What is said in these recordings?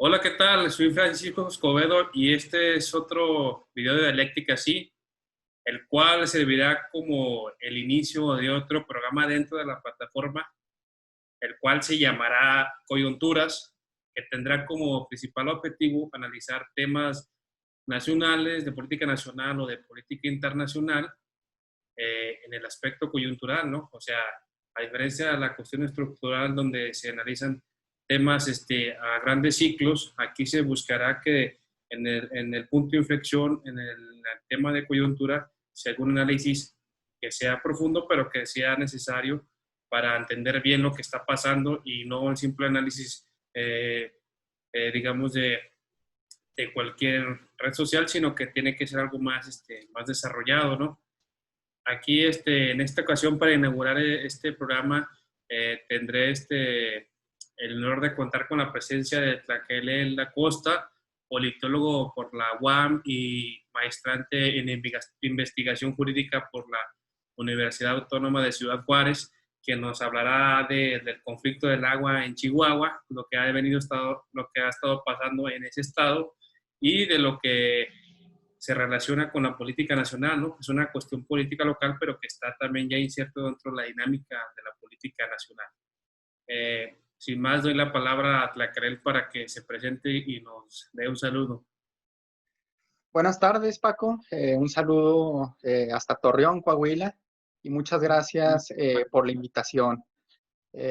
Hola, ¿qué tal? Soy Francisco Escobedo y este es otro video de Dialéctica, sí, el cual servirá como el inicio de otro programa dentro de la plataforma, el cual se llamará Coyunturas, que tendrá como principal objetivo analizar temas nacionales, de política nacional o de política internacional, en el aspecto coyuntural, ¿no? O sea, a diferencia de la cuestión estructural donde se analizan temas a grandes ciclos, aquí se buscará que en el punto de inflexión, en el tema de coyuntura, se haga un análisis que sea profundo, pero que sea necesario para entender bien lo que está pasando y no un simple análisis, digamos, de cualquier red social, sino que tiene que ser algo más, más desarrollado, ¿no? Aquí, en esta ocasión, para inaugurar este programa, tendré el honor de contar con la presencia de Tlaquelel Costa, politólogo por la UAM y maestrante en investigación jurídica por la Universidad Autónoma de Ciudad Juárez, que nos hablará del conflicto del agua en Chihuahua, lo que ha estado pasando en ese estado y de lo que se relaciona con la política nacional, ¿no? Es una cuestión política local, pero que está también ya inserto dentro de la dinámica de la política nacional. Sin más, doy la palabra a Tlacarel para que se presente y nos dé un saludo. Buenas tardes, Paco. Un saludo hasta Torreón, Coahuila, y muchas gracias por la invitación.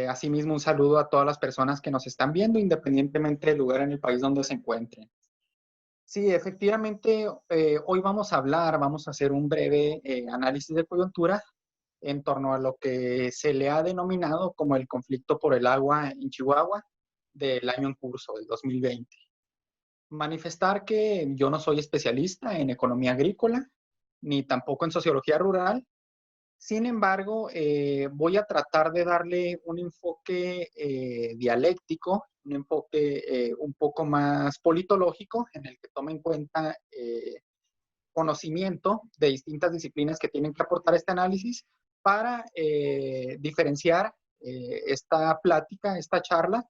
Asimismo, un saludo a todas las personas que nos están viendo, independientemente del lugar en el país donde se encuentren. Sí, efectivamente, hoy vamos a hacer un breve análisis de coyuntura en torno a lo que se le ha denominado como el conflicto por el agua en Chihuahua del año en curso, del 2020. Manifestar que yo no soy especialista en economía agrícola, ni tampoco en sociología rural. Sin embargo, voy a tratar de darle un enfoque dialéctico, un enfoque un poco más politológico, en el que tome en cuenta conocimiento de distintas disciplinas que tienen que aportar este análisis para diferenciar esta plática, esta charla,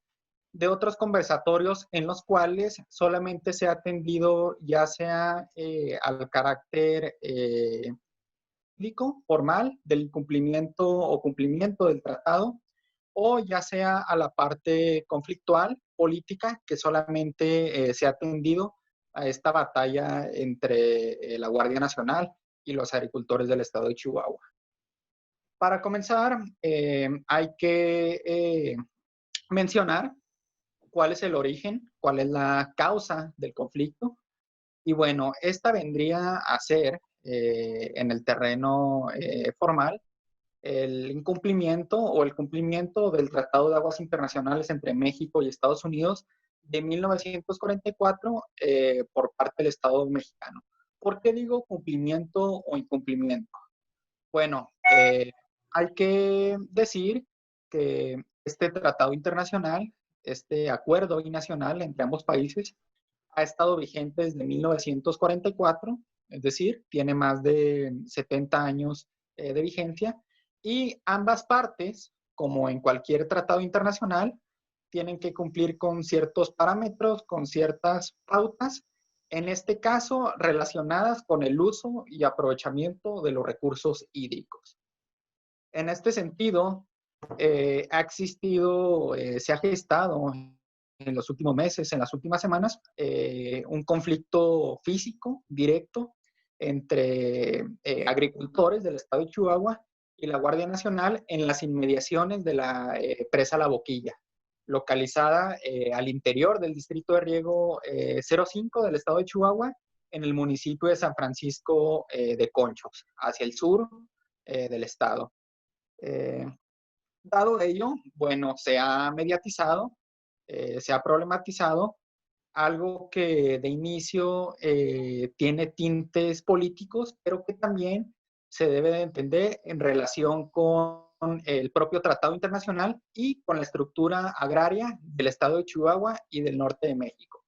de otros conversatorios en los cuales solamente se ha atendido ya sea al carácter formal del incumplimiento o cumplimiento del tratado, o ya sea a la parte conflictual, política, que solamente se ha atendido a esta batalla entre la Guardia Nacional y los agricultores del estado de Chihuahua. Para comenzar, hay que mencionar cuál es el origen, cuál es la causa del conflicto. Y bueno, esta vendría a ser, en el terreno formal, el incumplimiento o el cumplimiento del Tratado de Aguas Internacionales entre México y Estados Unidos de 1944 por parte del Estado mexicano. ¿Por qué digo cumplimiento o incumplimiento? Bueno, hay que decir que este tratado internacional, este acuerdo binacional entre ambos países, ha estado vigente desde 1944, es decir, tiene más de 70 años de vigencia, y ambas partes, como en cualquier tratado internacional, tienen que cumplir con ciertos parámetros, con ciertas pautas, en este caso relacionadas con el uso y aprovechamiento de los recursos hídricos. En este sentido, ha existido, se ha gestado en los últimos meses, en las últimas semanas, un conflicto físico directo entre agricultores del estado de Chihuahua y la Guardia Nacional en las inmediaciones de la presa La Boquilla, localizada al interior del distrito de riego 05 del estado de Chihuahua, en el municipio de San Francisco de Conchos, hacia el sur del estado. Eh, Dado ello, bueno, se ha mediatizado, se ha problematizado algo que de inicio tiene tintes políticos, pero que también se debe de entender en relación con el propio tratado internacional y con la estructura agraria del estado de Chihuahua y del norte de México.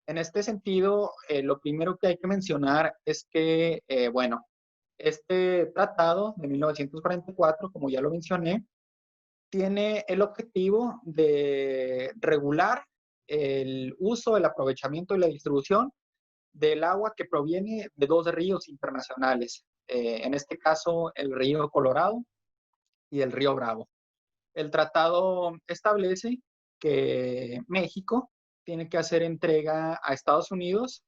En este sentido, lo primero que hay que mencionar es que, bueno, este tratado de 1944, como ya lo mencioné, tiene el objetivo de regular el uso, el aprovechamiento y la distribución del agua que proviene de dos ríos internacionales, en este caso el río Colorado y el río Bravo. El tratado establece que México tiene que hacer entrega a Estados Unidos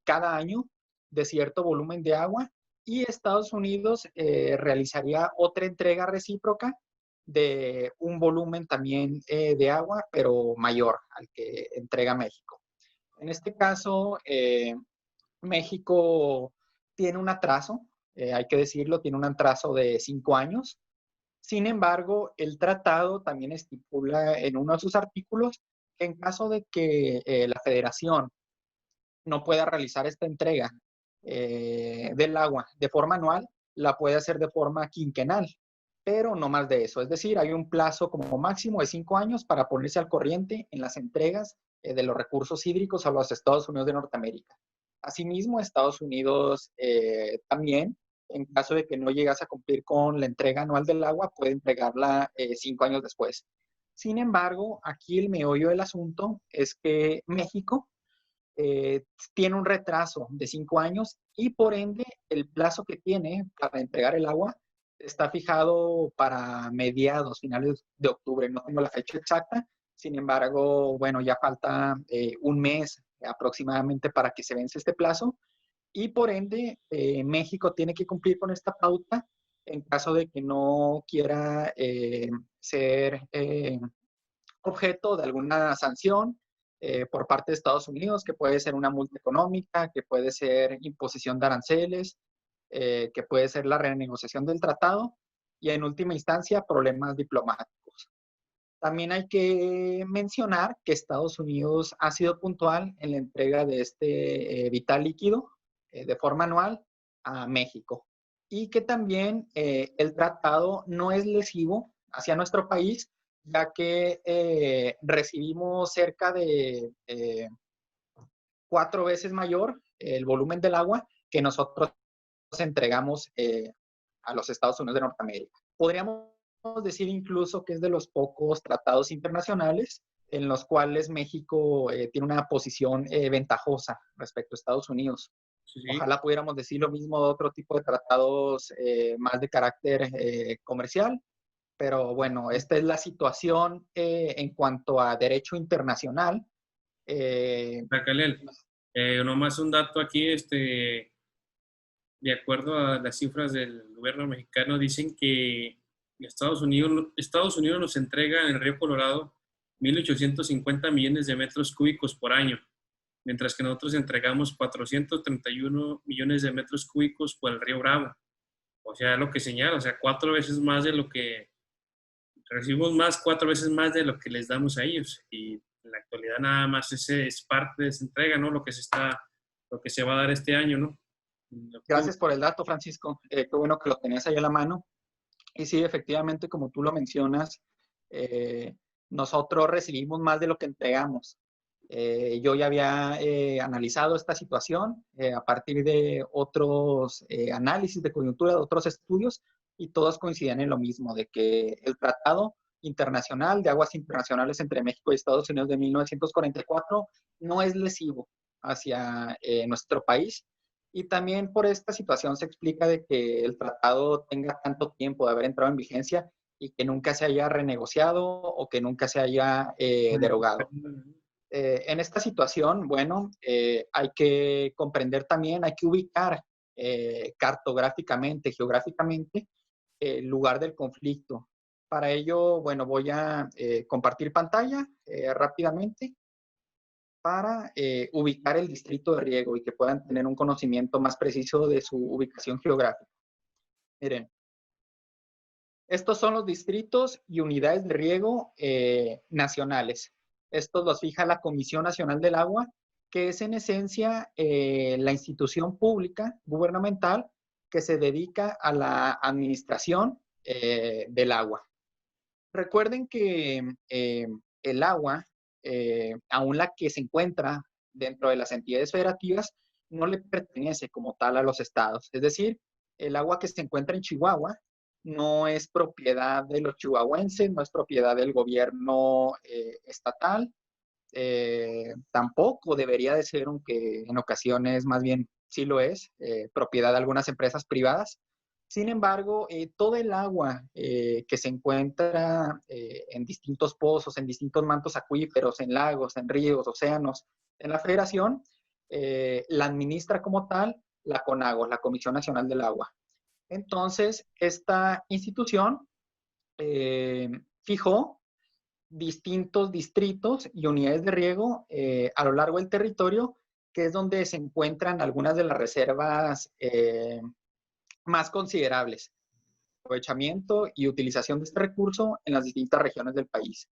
cada año de cierto volumen de agua y Estados Unidos realizaría otra entrega recíproca de un volumen también de agua, pero mayor al que entrega México. En este caso, México tiene un atraso, hay que decirlo, tiene un atraso de 5 años. Sin embargo, el tratado también estipula en uno de sus artículos que en caso de que la federación no pueda realizar esta entrega del agua de forma anual, la puede hacer de forma quinquenal, pero no más de eso. Es decir, hay un plazo como máximo de 5 años para ponerse al corriente en las entregas de los recursos hídricos a los Estados Unidos de Norteamérica. Asimismo, Estados Unidos también, en caso de que no llegase a cumplir con la entrega anual del agua, puede entregarla 5 años después. Sin embargo, aquí el meollo del asunto es que México eh, tiene un retraso de 5 años y por ende el plazo que tiene para entregar el agua está fijado para mediados, finales de octubre. No tengo la fecha exacta, sin embargo, bueno, ya falta un mes aproximadamente para que se vence este plazo y por ende México tiene que cumplir con esta pauta en caso de que no quiera ser objeto de alguna sanción por parte de Estados Unidos, que puede ser una multa económica, que puede ser imposición de aranceles, que puede ser la renegociación del tratado y en última instancia problemas diplomáticos. También hay que mencionar que Estados Unidos ha sido puntual en la entrega de este vital líquido de forma anual a México y que también el tratado no es lesivo hacia nuestro país, ya que recibimos cerca de 4 veces mayor el volumen del agua que nosotros entregamos a los Estados Unidos de Norteamérica. Podríamos decir incluso que es de los pocos tratados internacionales en los cuales México tiene una posición ventajosa respecto a Estados Unidos. Sí, sí. Ojalá pudiéramos decir lo mismo de otro tipo de tratados más de carácter comercial, pero bueno, esta es la situación en cuanto a derecho internacional. Raquel, nomás un dato aquí, de acuerdo a las cifras del gobierno mexicano, dicen que Estados Unidos nos entrega en el río Colorado 1.850 millones de metros cúbicos por año, mientras que nosotros entregamos 431 millones de metros cúbicos por el río Bravo. O sea, lo que señala, o sea, 4 veces más de lo que recibimos, más 4 veces más de lo que les damos a ellos. Y en la actualidad nada más ese es parte de esa entrega, ¿no? Lo que se va a dar este año, ¿no? Gracias por el dato, Francisco. Qué bueno que lo tenías ahí a la mano. Y sí, efectivamente, como tú lo mencionas, nosotros recibimos más de lo que entregamos. Yo ya había analizado esta situación a partir de otros análisis de coyuntura, de otros estudios, y todos coinciden en lo mismo, de que el Tratado Internacional de Aguas Internacionales entre México y Estados Unidos de 1944 no es lesivo hacia nuestro país. Y también por esta situación se explica de que el tratado tenga tanto tiempo de haber entrado en vigencia y que nunca se haya renegociado o que nunca se haya derogado. En esta situación, bueno, hay que comprender también, hay que ubicar cartográficamente, geográficamente, el lugar del conflicto. Para ello, bueno, voy a compartir pantalla rápidamente para ubicar el distrito de riego y que puedan tener un conocimiento más preciso de su ubicación geográfica. Miren, estos son los distritos y unidades de riego nacionales. Estos los fija la Comisión Nacional del Agua, que es en esencia la institución pública gubernamental que se dedica a la administración del agua. Recuerden que el agua, aún la que se encuentra dentro de las entidades federativas, no le pertenece como tal a los estados. Es decir, el agua que se encuentra en Chihuahua no es propiedad de los chihuahuenses, no es propiedad del gobierno estatal, tampoco debería de ser, aunque en ocasiones más bien sí lo es, propiedad de algunas empresas privadas. Sin embargo, todo el agua que se encuentra en distintos pozos, en distintos mantos acuíferos, en lagos, en ríos, océanos, en la Federación, la administra como tal la CONAGUA, la Comisión Nacional del Agua. Entonces, esta institución fijó distintos distritos y unidades de riego a lo largo del territorio, que es donde se encuentran algunas de las reservas más considerables, aprovechamiento y utilización de este recurso en las distintas regiones del país.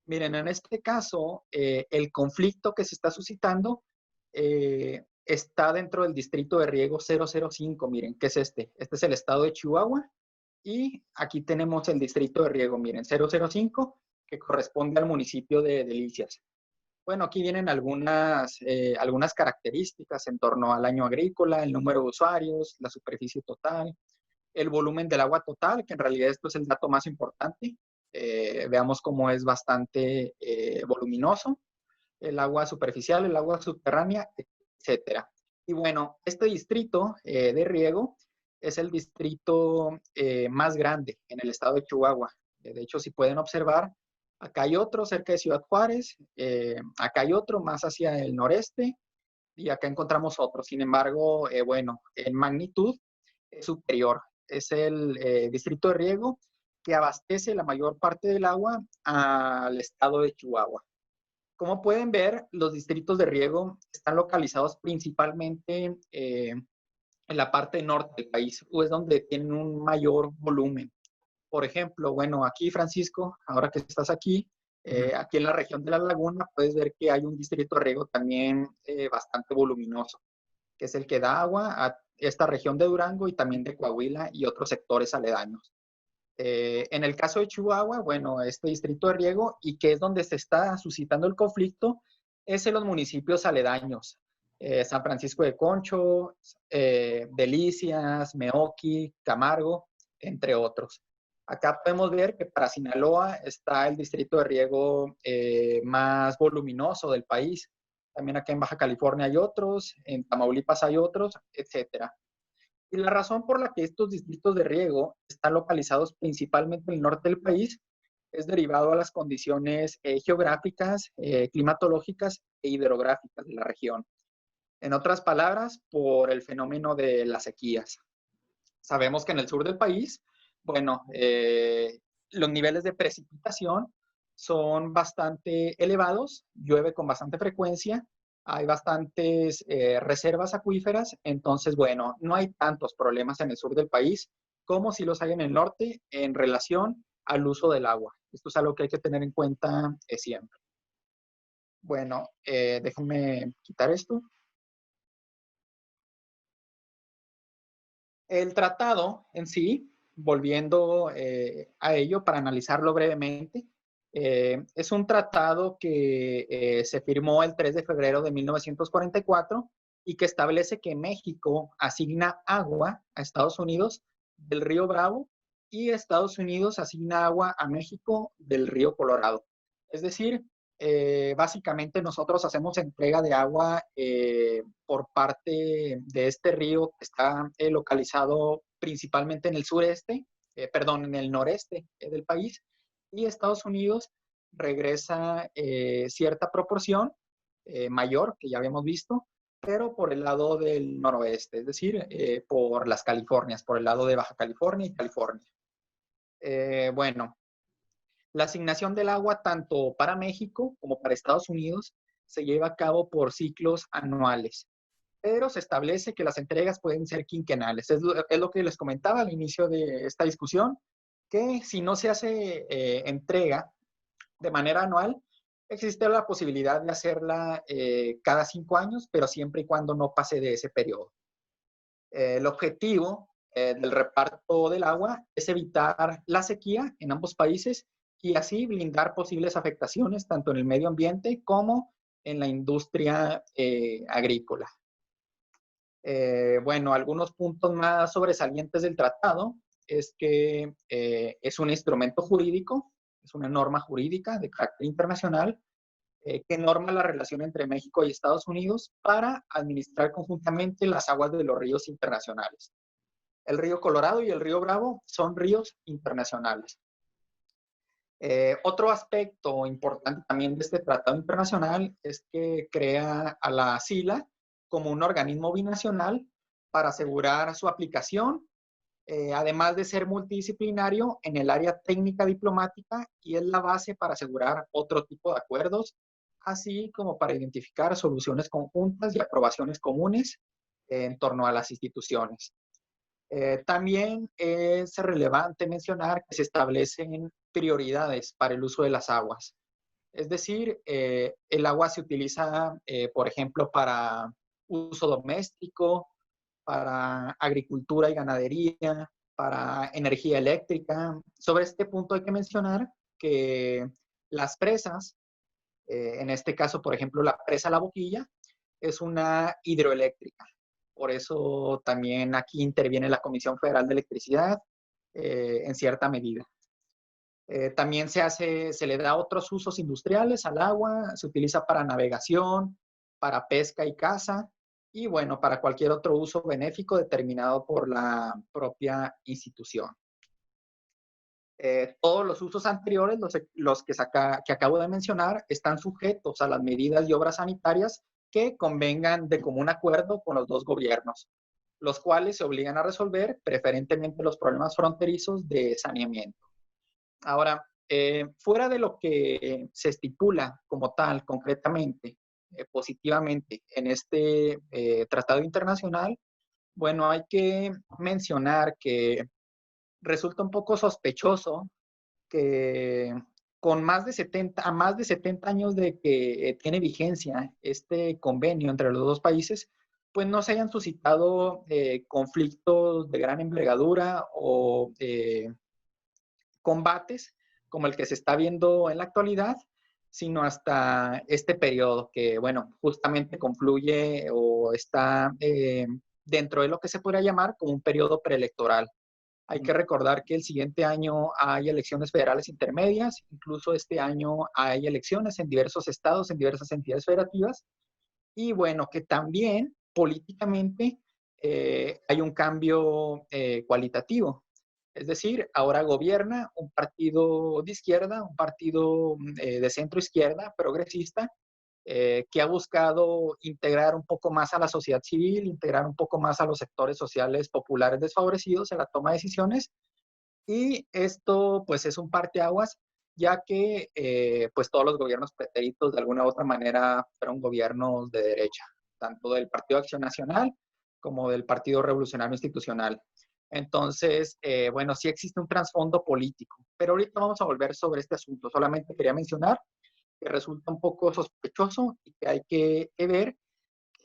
Miren, en este caso, el conflicto que se está suscitando está dentro del distrito de riego 005. Miren, ¿qué es este? Este es el estado de Chihuahua y aquí tenemos el distrito de riego, miren, 005, que corresponde al municipio de Delicias. Bueno, aquí vienen algunas características en torno al año agrícola, el número de usuarios, la superficie total, el volumen del agua total, que en realidad esto es el dato más importante. Veamos cómo es bastante voluminoso, el agua superficial, el agua subterránea, etcétera. Y bueno, este distrito de riego es el distrito más grande en el estado de Chihuahua. De hecho, si pueden observar, acá hay otro cerca de Ciudad Juárez, acá hay otro más hacia el noreste y acá encontramos otro. Sin embargo, bueno, en magnitud es superior. Es el distrito de riego que abastece la mayor parte del agua al estado de Chihuahua. Como pueden ver, los distritos de riego están localizados principalmente en la parte norte del país, o es donde tienen un mayor volumen. Por ejemplo, bueno, aquí, Francisco, ahora que estás aquí, aquí en la región de la Laguna, puedes ver que hay un distrito de riego también bastante voluminoso, que es el que da agua a esta región de Durango y también de Coahuila y otros sectores aledaños. En el caso de Chihuahua, bueno, este distrito de riego y que es donde se está suscitando el conflicto, es en los municipios aledaños. San Francisco de Concho, Delicias, Meoqui, Camargo, entre otros. Acá podemos ver que para Sinaloa está el distrito de riego más voluminoso del país. También acá en Baja California hay otros, en Tamaulipas hay otros, etcétera. Y la razón por la que estos distritos de riego están localizados principalmente en el norte del país es derivado a las condiciones geográficas, climatológicas e hidrográficas de la región. En otras palabras, por el fenómeno de las sequías. Sabemos que en el sur del país, bueno, los niveles de precipitación son bastante elevados, llueve con bastante frecuencia, hay bastantes reservas acuíferas, entonces, bueno, no hay tantos problemas en el sur del país como si los hay en el norte en relación al uso del agua. Esto es algo que hay que tener en cuenta siempre. Bueno, déjenme quitar esto. El tratado en sí, volviendo a ello para analizarlo brevemente, es un tratado que se firmó el 3 de febrero de 1944 y que establece que México asigna agua a Estados Unidos del río Bravo y Estados Unidos asigna agua a México del río Colorado. Es decir, básicamente nosotros hacemos entrega de agua por parte de este río que está localizado principalmente en el sureste, perdón, en el noreste del país, y Estados Unidos regresa cierta proporción mayor, que ya habíamos visto, pero por el lado del noroeste, es decir, por las Californias, por el lado de Baja California y California. Bueno, la asignación del agua tanto para México como para Estados Unidos se lleva a cabo por ciclos anuales, pero se establece que las entregas pueden ser quinquenales. Es lo que les comentaba al inicio de esta discusión, que si no se hace entrega de manera anual, existe la posibilidad de hacerla cada 5 años, pero siempre y cuando no pase de ese periodo. El objetivo del reparto del agua es evitar la sequía en ambos países y así blindar posibles afectaciones tanto en el medio ambiente como en la industria agrícola. Bueno, algunos puntos más sobresalientes del tratado es que es un instrumento jurídico, es una norma jurídica de carácter internacional, que norma la relación entre México y Estados Unidos para administrar conjuntamente las aguas de los ríos internacionales. El río Colorado y el río Bravo son ríos internacionales. Otro aspecto importante también de este tratado internacional es que crea a la SILA como un organismo binacional para asegurar su aplicación, además de ser multidisciplinario en el área técnica diplomática, y es la base para asegurar otro tipo de acuerdos, así como para identificar soluciones conjuntas y aprobaciones comunes en torno a las instituciones. También es relevante mencionar que se establecen prioridades para el uso de las aguas. Es decir, el agua se utiliza, por ejemplo, para uso doméstico, para agricultura y ganadería, para energía eléctrica. Sobre este punto hay que mencionar que las presas, en este caso, por ejemplo, la presa La Boquilla, es una hidroeléctrica. Por eso también aquí interviene la Comisión Federal de Electricidad en cierta medida. También se le da otros usos industriales al agua, se utiliza para navegación, para pesca y caza, y bueno, para cualquier otro uso benéfico determinado por la propia institución. Todos los usos anteriores, los que acabo de mencionar, están sujetos a las medidas y obras sanitarias que convengan de común acuerdo con los dos gobiernos, los cuales se obligan a resolver preferentemente los problemas fronterizos de saneamiento. Ahora, fuera de lo que se estipula como tal, concretamente, positivamente, en este tratado internacional, bueno, hay que mencionar que resulta un poco sospechoso que con más de 70 años de que tiene vigencia este convenio entre los dos países, pues no se hayan suscitado conflictos de gran envergadura o combates como el que se está viendo en la actualidad, sino hasta este periodo que, bueno, justamente confluye o está dentro de lo que se podría llamar como un periodo preelectoral. Hay que recordar que el siguiente año hay elecciones federales intermedias, incluso este año hay elecciones en diversos estados, en diversas entidades federativas, y bueno, que también políticamente hay un cambio cualitativo. Es decir, ahora gobierna un partido de izquierda, un partido de centro izquierda, progresista, que ha buscado integrar un poco más a la sociedad civil, integrar un poco más a los sectores sociales populares desfavorecidos en la toma de decisiones. Y esto pues es un parteaguas, ya que pues todos los gobiernos pretéritos de alguna u otra manera fueron gobiernos de derecha, tanto del Partido Acción Nacional como del Partido Revolucionario Institucional. Entonces, bueno, sí existe un trasfondo político, pero ahorita vamos a volver sobre este asunto. Solamente quería mencionar que resulta un poco sospechoso y que hay que ver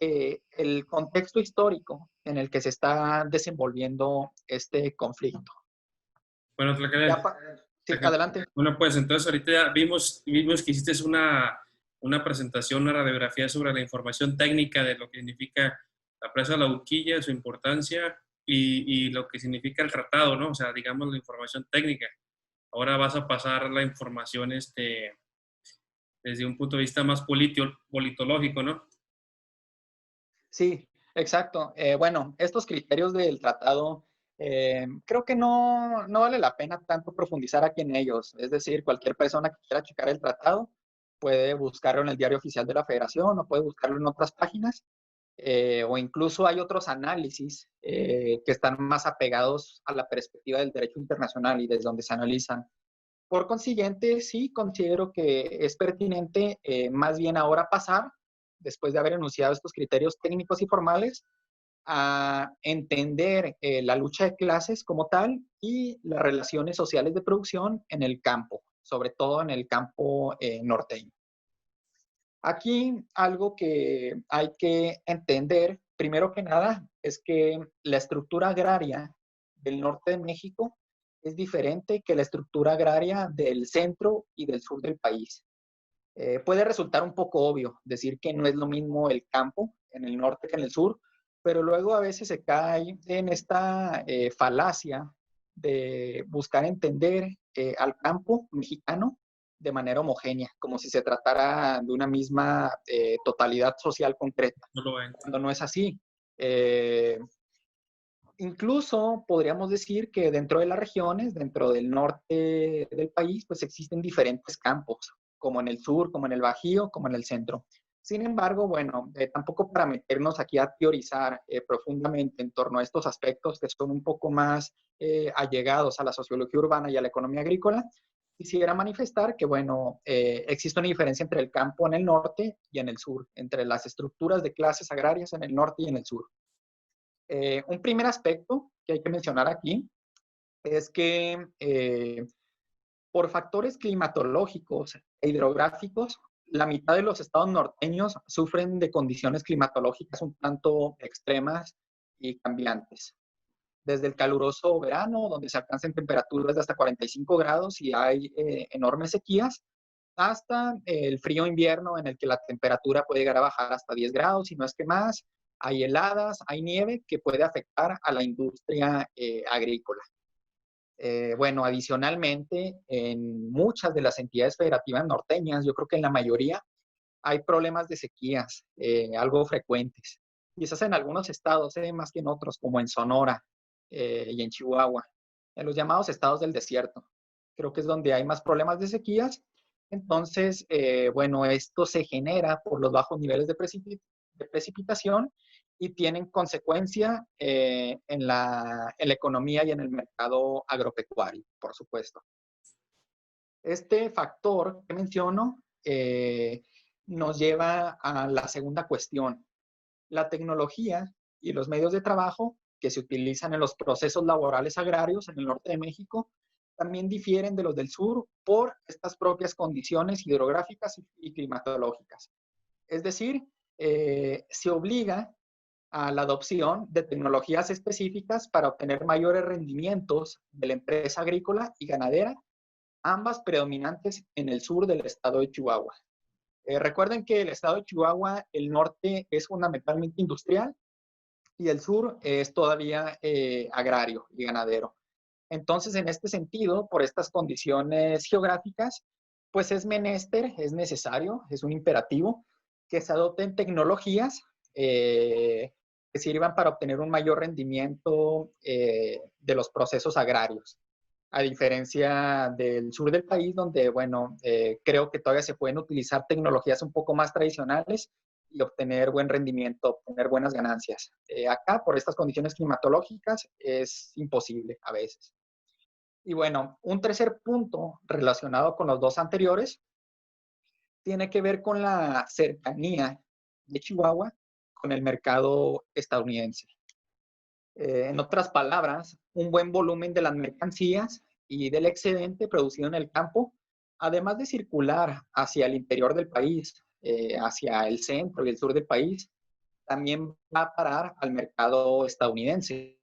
el contexto histórico en el que se está desenvolviendo este conflicto. Bueno, Ya sí, adelante. Bueno, pues entonces ahorita ya vimos que hiciste una presentación, una radiografía sobre la información técnica de lo que significa la presa de la Boquilla, su importancia y lo que significa el tratado, ¿no? O sea, digamos la información técnica. Ahora vas a pasar la información desde un punto de vista más politológico, ¿no? Sí, exacto. Bueno, estos criterios del tratado, creo que no vale la pena tanto profundizar aquí en ellos. Es decir, cualquier persona que quiera checar el tratado puede buscarlo en el Diario Oficial de la Federación o puede buscarlo en otras páginas. O incluso hay otros análisis que están más apegados a la perspectiva del derecho internacional y desde donde se analizan. Por consiguiente, sí considero que es pertinente más bien ahora pasar, después de haber enunciado estos criterios técnicos y formales, a entender la lucha de clases como tal y las relaciones sociales de producción en el campo, sobre todo en el campo norteño. Aquí algo que hay que entender, primero que nada, es que la estructura agraria del norte de México es diferente que la estructura agraria del centro y del sur del país. Puede resultar un poco obvio decir que no es lo mismo el campo en el norte que en el sur, pero luego a veces se cae en esta falacia de buscar entender al campo mexicano de manera homogénea, como si se tratara de una misma totalidad social concreta, No lo ven. cuando no es así. Eh, Incluso podríamos decir que dentro de las regiones, dentro del norte del país, pues existen diferentes campos, como en el sur, como en el Bajío, como en el centro. Sin embargo, bueno, tampoco para meternos aquí a teorizar profundamente en torno a estos aspectos que son un poco más allegados a la sociología urbana y a la economía agrícola, quisiera manifestar que, bueno, existe una diferencia entre el campo en el norte y en el sur, entre las estructuras de clases agrarias en el norte y en el sur. Un primer aspecto que hay que mencionar aquí es que por factores climatológicos e hidrográficos, la mitad de los estados norteños sufren de condiciones climatológicas un tanto extremas y cambiantes. Desde el caluroso verano, donde se alcanzan temperaturas de hasta 45 grados y hay enormes sequías, hasta el frío invierno en el que la temperatura puede llegar a bajar hasta 10 grados, si no es que más. Hay heladas, hay nieve que puede afectar a la industria agrícola. Bueno, adicionalmente, en muchas de las entidades federativas norteñas, yo creo que en la mayoría, hay problemas de sequías, algo frecuentes. Quizás en algunos estados, más que en otros, como en Sonora y en Chihuahua, en los llamados estados del desierto. Creo que es donde hay más problemas de sequías. Entonces, bueno, esto se genera por los bajos niveles de precipitación y tienen consecuencia en la economía y en el mercado agropecuario, por supuesto. Este factor que menciono nos lleva a la segunda cuestión. La tecnología y los medios de trabajo que se utilizan en los procesos laborales agrarios en el norte de México también difieren de los del sur por estas propias condiciones hidrográficas y climatológicas. Es decir, se obliga a la adopción de tecnologías específicas para obtener mayores rendimientos de la empresa agrícola y ganadera, ambas predominantes en el sur del estado de Chihuahua. Recuerden que el estado de Chihuahua, el norte es fundamentalmente industrial y el sur es todavía agrario y ganadero. Entonces, en este sentido, por estas condiciones geográficas, pues es menester, es necesario, es un imperativo que se adopten tecnologías que sirvan para obtener un mayor rendimiento de los procesos agrarios. A diferencia del sur del país, donde, bueno, creo que todavía se pueden utilizar tecnologías un poco más tradicionales y obtener buen rendimiento, obtener buenas ganancias. Acá, por estas condiciones climatológicas, es imposible a veces. Y bueno, un tercer punto relacionado con los dos anteriores tiene que ver con la cercanía de Chihuahua con el mercado estadounidense. En otras palabras, un buen volumen de las mercancías y del excedente producido en el campo, además de circular hacia el interior del país, hacia el centro y el sur del país, también va a parar al mercado estadounidense.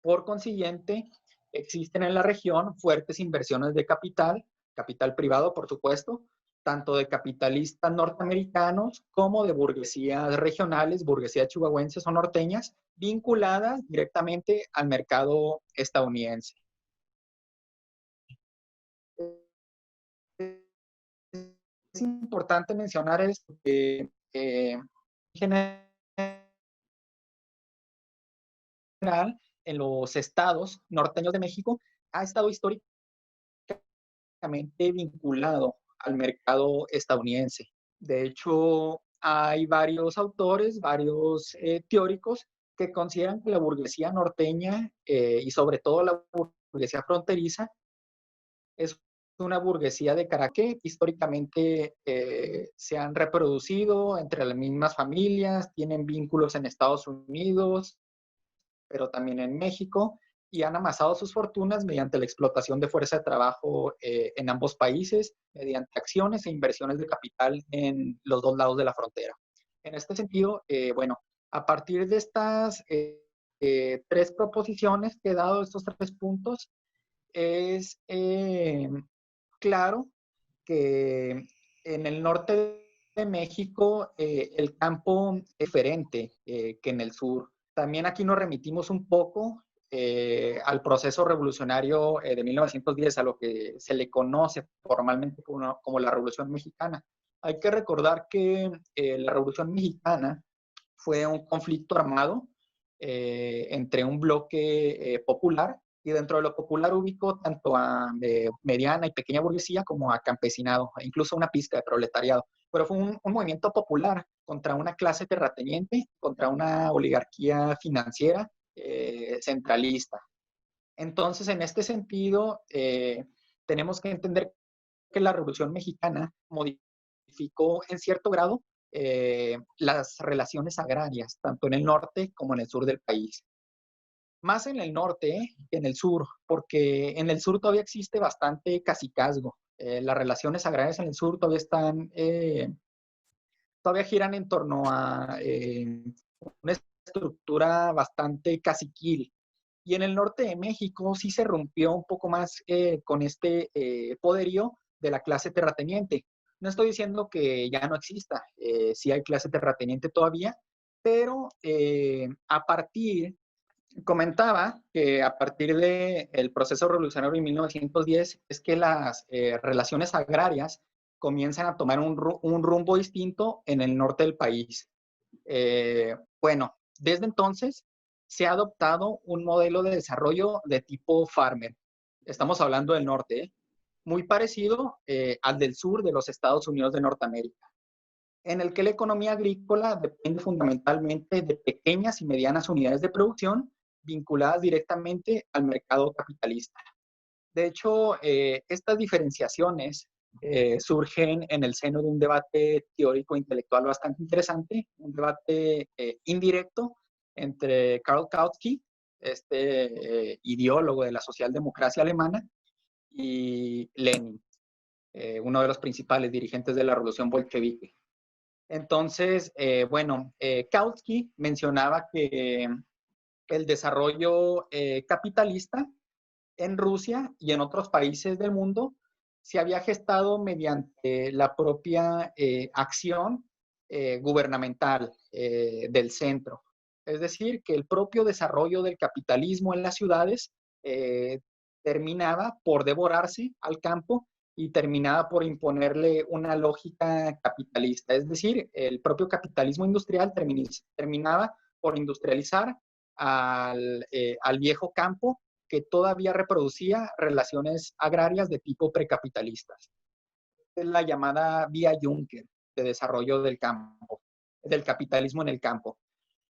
Por consiguiente, existen en la región fuertes inversiones de capital, capital privado, por supuesto, tanto de capitalistas norteamericanos como de burguesías regionales, burguesías chihuahuenses o norteñas, vinculadas directamente al mercado estadounidense. Es importante mencionar esto, que en general en los estados norteños de México ha estado históricamente vinculado al mercado estadounidense. De hecho, hay varios autores, varios teóricos que consideran que la burguesía norteña y sobre todo la burguesía fronteriza es una burguesía de carácter que históricamente se han reproducido entre las mismas familias, tienen vínculos en Estados Unidos, pero también en México, y han amasado sus fortunas mediante la explotación de fuerza de trabajo en ambos países, mediante acciones e inversiones de capital en los dos lados de la frontera. En este sentido, bueno, a partir de estas tres proposiciones que he dado, estos tres puntos, es claro que en el norte de México el campo es diferente que en el sur. También aquí nos remitimos un poco al proceso revolucionario de 1910, a lo que se le conoce formalmente como la Revolución Mexicana. Hay que recordar que la Revolución Mexicana fue un conflicto armado entre un bloque popular, y dentro de lo popular ubicó tanto a mediana y pequeña burguesía como a campesinado, e incluso una pizca de proletariado. Pero fue un movimiento popular contra una clase terrateniente, contra una oligarquía financiera centralista. Entonces, en este sentido, tenemos que entender que la Revolución Mexicana modificó en cierto grado las relaciones agrarias, tanto en el norte como en el sur del país. Más en el norte que en el sur, porque en el sur todavía existe bastante cacicazgo. Las relaciones agrarias en el sur todavía giran en torno a una estructura bastante caciquil. Y en el norte de México sí se rompió un poco más con este poderío de la clase terrateniente. No estoy diciendo que ya no exista, sí hay clase terrateniente todavía, pero comentaba que a partir del proceso revolucionario de 1910 es que las relaciones agrarias comienzan a tomar un rumbo distinto en el norte del país. Bueno, desde entonces se ha adoptado un modelo de desarrollo de tipo farmer. Estamos hablando del norte, muy parecido al del sur de los Estados Unidos de Norteamérica, en el que la economía agrícola depende fundamentalmente de pequeñas y medianas unidades de producción vinculadas directamente al mercado capitalista. De hecho, estas diferenciaciones surgen en el seno de un debate teórico intelectual bastante interesante, un debate indirecto entre Karl Kautsky, ideólogo de la socialdemocracia alemana, y Lenin, uno de los principales dirigentes de la revolución bolchevique. Entonces, Kautsky mencionaba que el desarrollo capitalista en Rusia y en otros países del mundo se había gestado mediante la propia acción gubernamental del centro. Es decir, que el propio desarrollo del capitalismo en las ciudades eh, terminaba por devorarse al campo y terminaba por imponerle una lógica capitalista. Es decir, el propio capitalismo industrial terminaba por industrializar al viejo campo, que todavía reproducía relaciones agrarias de tipo precapitalistas. Es la llamada vía Juncker de desarrollo del campo, del capitalismo en el campo.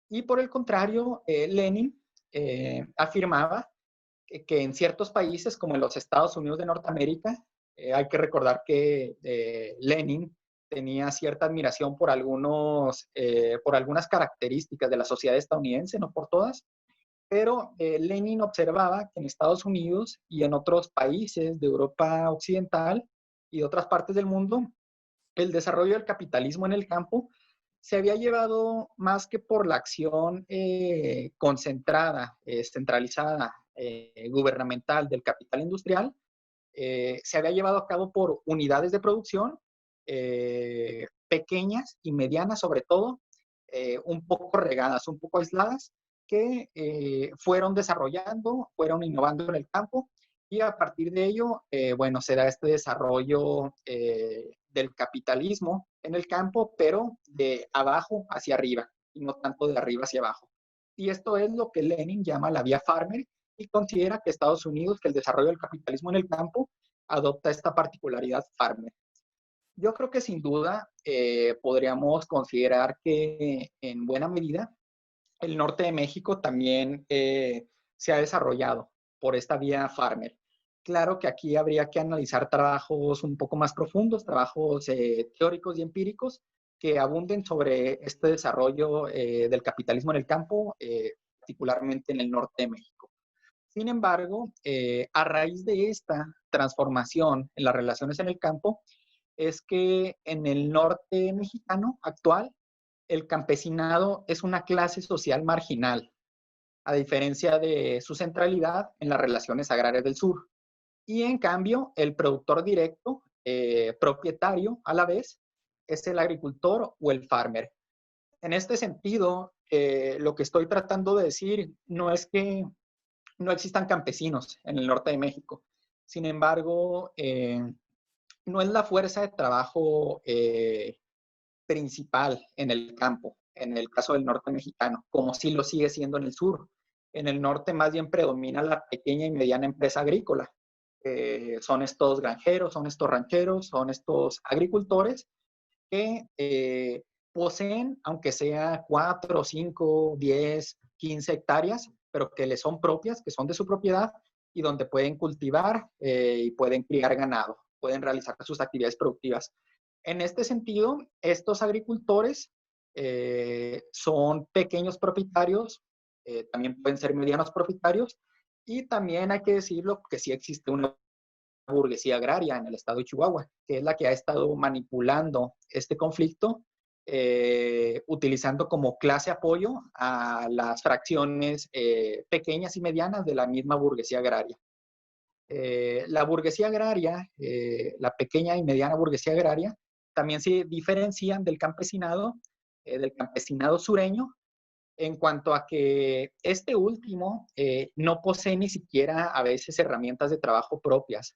Y por el contrario, Lenin afirmaba que en ciertos países, como en los Estados Unidos de Norteamérica, hay que recordar que Lenin tenía cierta admiración por algunas características de la sociedad estadounidense, no por todas, pero Lenin observaba que en Estados Unidos y en otros países de Europa Occidental y de otras partes del mundo, el desarrollo del capitalismo en el campo se había llevado más que por la acción concentrada, centralizada, gubernamental del capital industrial, se había llevado a cabo por unidades de producción pequeñas y medianas sobre todo, un poco regadas, un poco aisladas, que fueron desarrollando, fueron innovando en el campo, y a partir de ello, se da este desarrollo del capitalismo en el campo, pero de abajo hacia arriba, y no tanto de arriba hacia abajo. Y esto es lo que Lenin llama la vía farmer, y considera que Estados Unidos, que el desarrollo del capitalismo en el campo, adopta esta particularidad farmer. Yo creo que sin duda podríamos considerar que en buena medida el norte de México también se ha desarrollado por esta vía farmer. Claro que aquí habría que analizar trabajos un poco más profundos, trabajos teóricos y empíricos que abunden sobre este desarrollo del capitalismo en el campo, particularmente en el norte de México. Sin embargo, a raíz de esta transformación en las relaciones en el campo, es que en el norte mexicano actual, el campesinado es una clase social marginal, a diferencia de su centralidad en las relaciones agrarias del sur. Y en cambio, el productor directo, propietario a la vez, es el agricultor o el farmer. En este sentido, lo que estoy tratando de decir no es que no existan campesinos en el norte de México. Sin embargo, no es la fuerza de trabajo principal en el campo, en el caso del norte mexicano, como sí lo sigue siendo en el sur. En el norte más bien predomina la pequeña y mediana empresa agrícola. Son estos granjeros, son estos rancheros, son estos agricultores que poseen, aunque sea 4, 5, 10, 15 hectáreas, pero que les son propias, que son de su propiedad y donde pueden cultivar y pueden criar ganado, pueden realizar sus actividades productivas. En este sentido, estos agricultores son pequeños propietarios, también pueden ser medianos propietarios, y también hay que decirlo que sí existe una burguesía agraria en el estado de Chihuahua, que es la que ha estado manipulando este conflicto, utilizando como clase apoyo a las fracciones pequeñas y medianas de la misma burguesía agraria. La burguesía agraria, la pequeña y mediana burguesía agraria, también se diferencian del campesinado sureño, en cuanto a que este último no posee ni siquiera a veces herramientas de trabajo propias,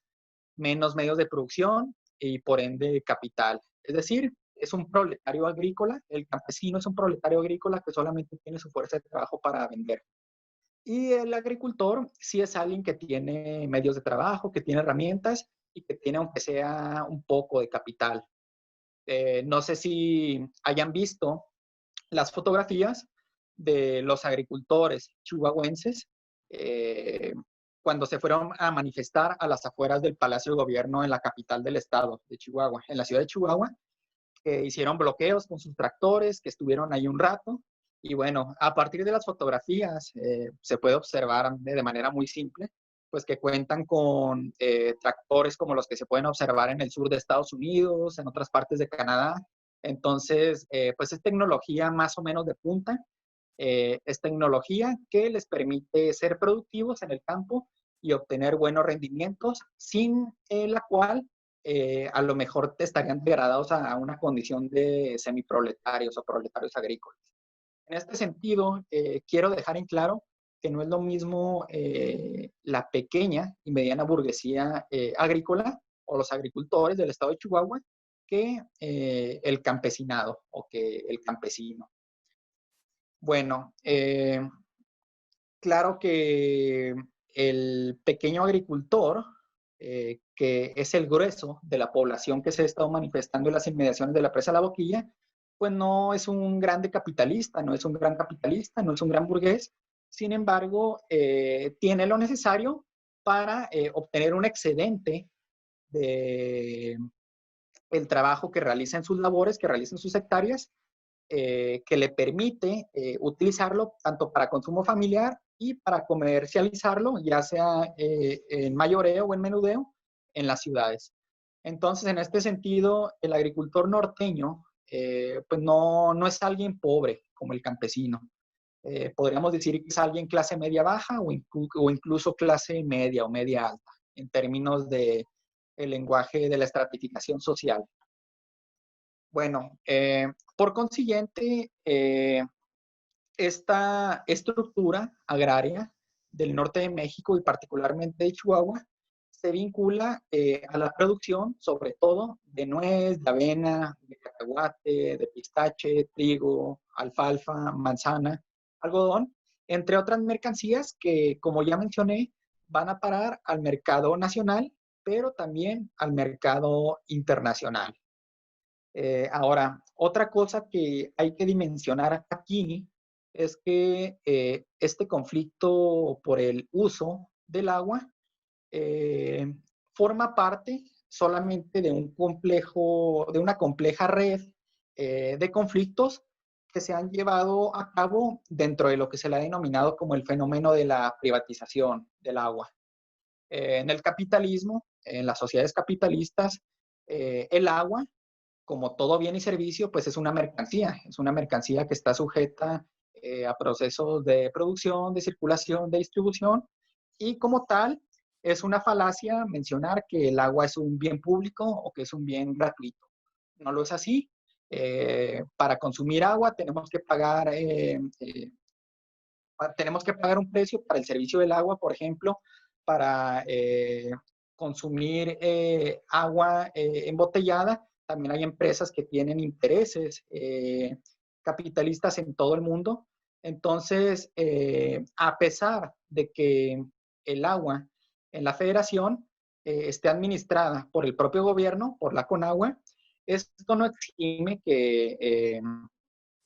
menos medios de producción y por ende capital. Es decir, es un proletario agrícola, el campesino es un proletario agrícola que solamente tiene su fuerza de trabajo para vender. Y el agricultor sí es alguien que tiene medios de trabajo, que tiene herramientas y que tiene aunque sea un poco de capital. No sé si hayan visto las fotografías de los agricultores chihuahuenses eh, cuando se fueron a manifestar a las afueras del Palacio de Gobierno en la capital del estado de Chihuahua, en la ciudad de Chihuahua, que hicieron bloqueos con sus tractores, que estuvieron ahí un rato. Y bueno, a partir de las fotografías se puede observar de manera muy simple, pues que cuentan con tractores como los que se pueden observar en el sur de Estados Unidos, en otras partes de Canadá. Entonces, pues es tecnología más o menos de punta, es tecnología que les permite ser productivos en el campo y obtener buenos rendimientos, sin la cual a lo mejor te estarían degradados a una condición de semiproletarios o proletarios agrícolas. En este sentido, quiero dejar en claro que no es lo mismo la pequeña y mediana burguesía agrícola o los agricultores del estado de Chihuahua que el campesinado o que el campesino. Bueno, claro que el pequeño agricultor, que es el grueso de la población que se ha estado manifestando en las inmediaciones de la presa La Boquilla, pues no es un grande capitalista, no es un gran capitalista, no es un gran burgués. Sin embargo, tiene lo necesario para obtener un excedente de el trabajo que realiza en sus labores, que realiza en sus hectáreas, que le permite utilizarlo tanto para consumo familiar y para comercializarlo, ya sea en mayoreo o en menudeo, en las ciudades. Entonces, en este sentido, el agricultor norteño, pues no es alguien pobre como el campesino. Podríamos decir que es alguien clase media baja o incluso clase media o media alta, en términos de el lenguaje de la estratificación social. Bueno, por consiguiente, esta estructura agraria del norte de México y particularmente de Chihuahua se vincula a la producción, sobre todo, de nuez, de avena, de cacahuate, de pistache, trigo, alfalfa, manzana, algodón, entre otras mercancías que, como ya mencioné, van a parar al mercado nacional, pero también al mercado internacional. Ahora, otra cosa que hay que dimensionar aquí es que este conflicto por el uso del agua eh, forma parte solamente de un complejo, de una compleja red de conflictos que se han llevado a cabo dentro de lo que se le ha denominado como el fenómeno de la privatización del agua. En el capitalismo, en las sociedades capitalistas, el agua como todo bien y servicio, pues es una mercancía que está sujeta a procesos de producción, de circulación, de distribución, y como tal, es una falacia mencionar que el agua es un bien público o que es un bien gratuito. No lo es así. Para consumir agua tenemos que pagar tenemos que pagar un precio para el servicio del agua, por ejemplo, para consumir agua embotellada. También hay empresas que tienen intereses capitalistas en todo el mundo. Entonces, a pesar de que el agua en la federación esté administrada por el propio gobierno, por la Conagua, esto no exime que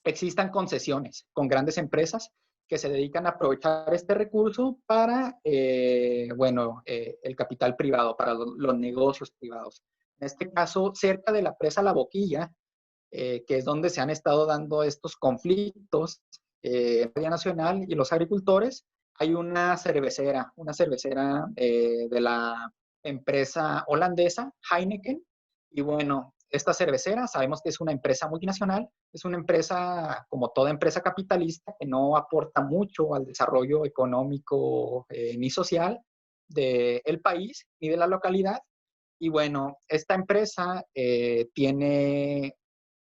existan concesiones con grandes empresas que se dedican a aprovechar este recurso para, el capital privado, para los negocios privados. En este caso, cerca de la presa La Boquilla, que es donde se han estado dando estos conflictos en la nacional y los agricultores, hay una cervecera de la empresa holandesa Heineken, y bueno, esta cervecera sabemos que es una empresa multinacional, es una empresa como toda empresa capitalista que no aporta mucho al desarrollo económico ni social del país ni de la localidad. Y bueno, esta empresa tiene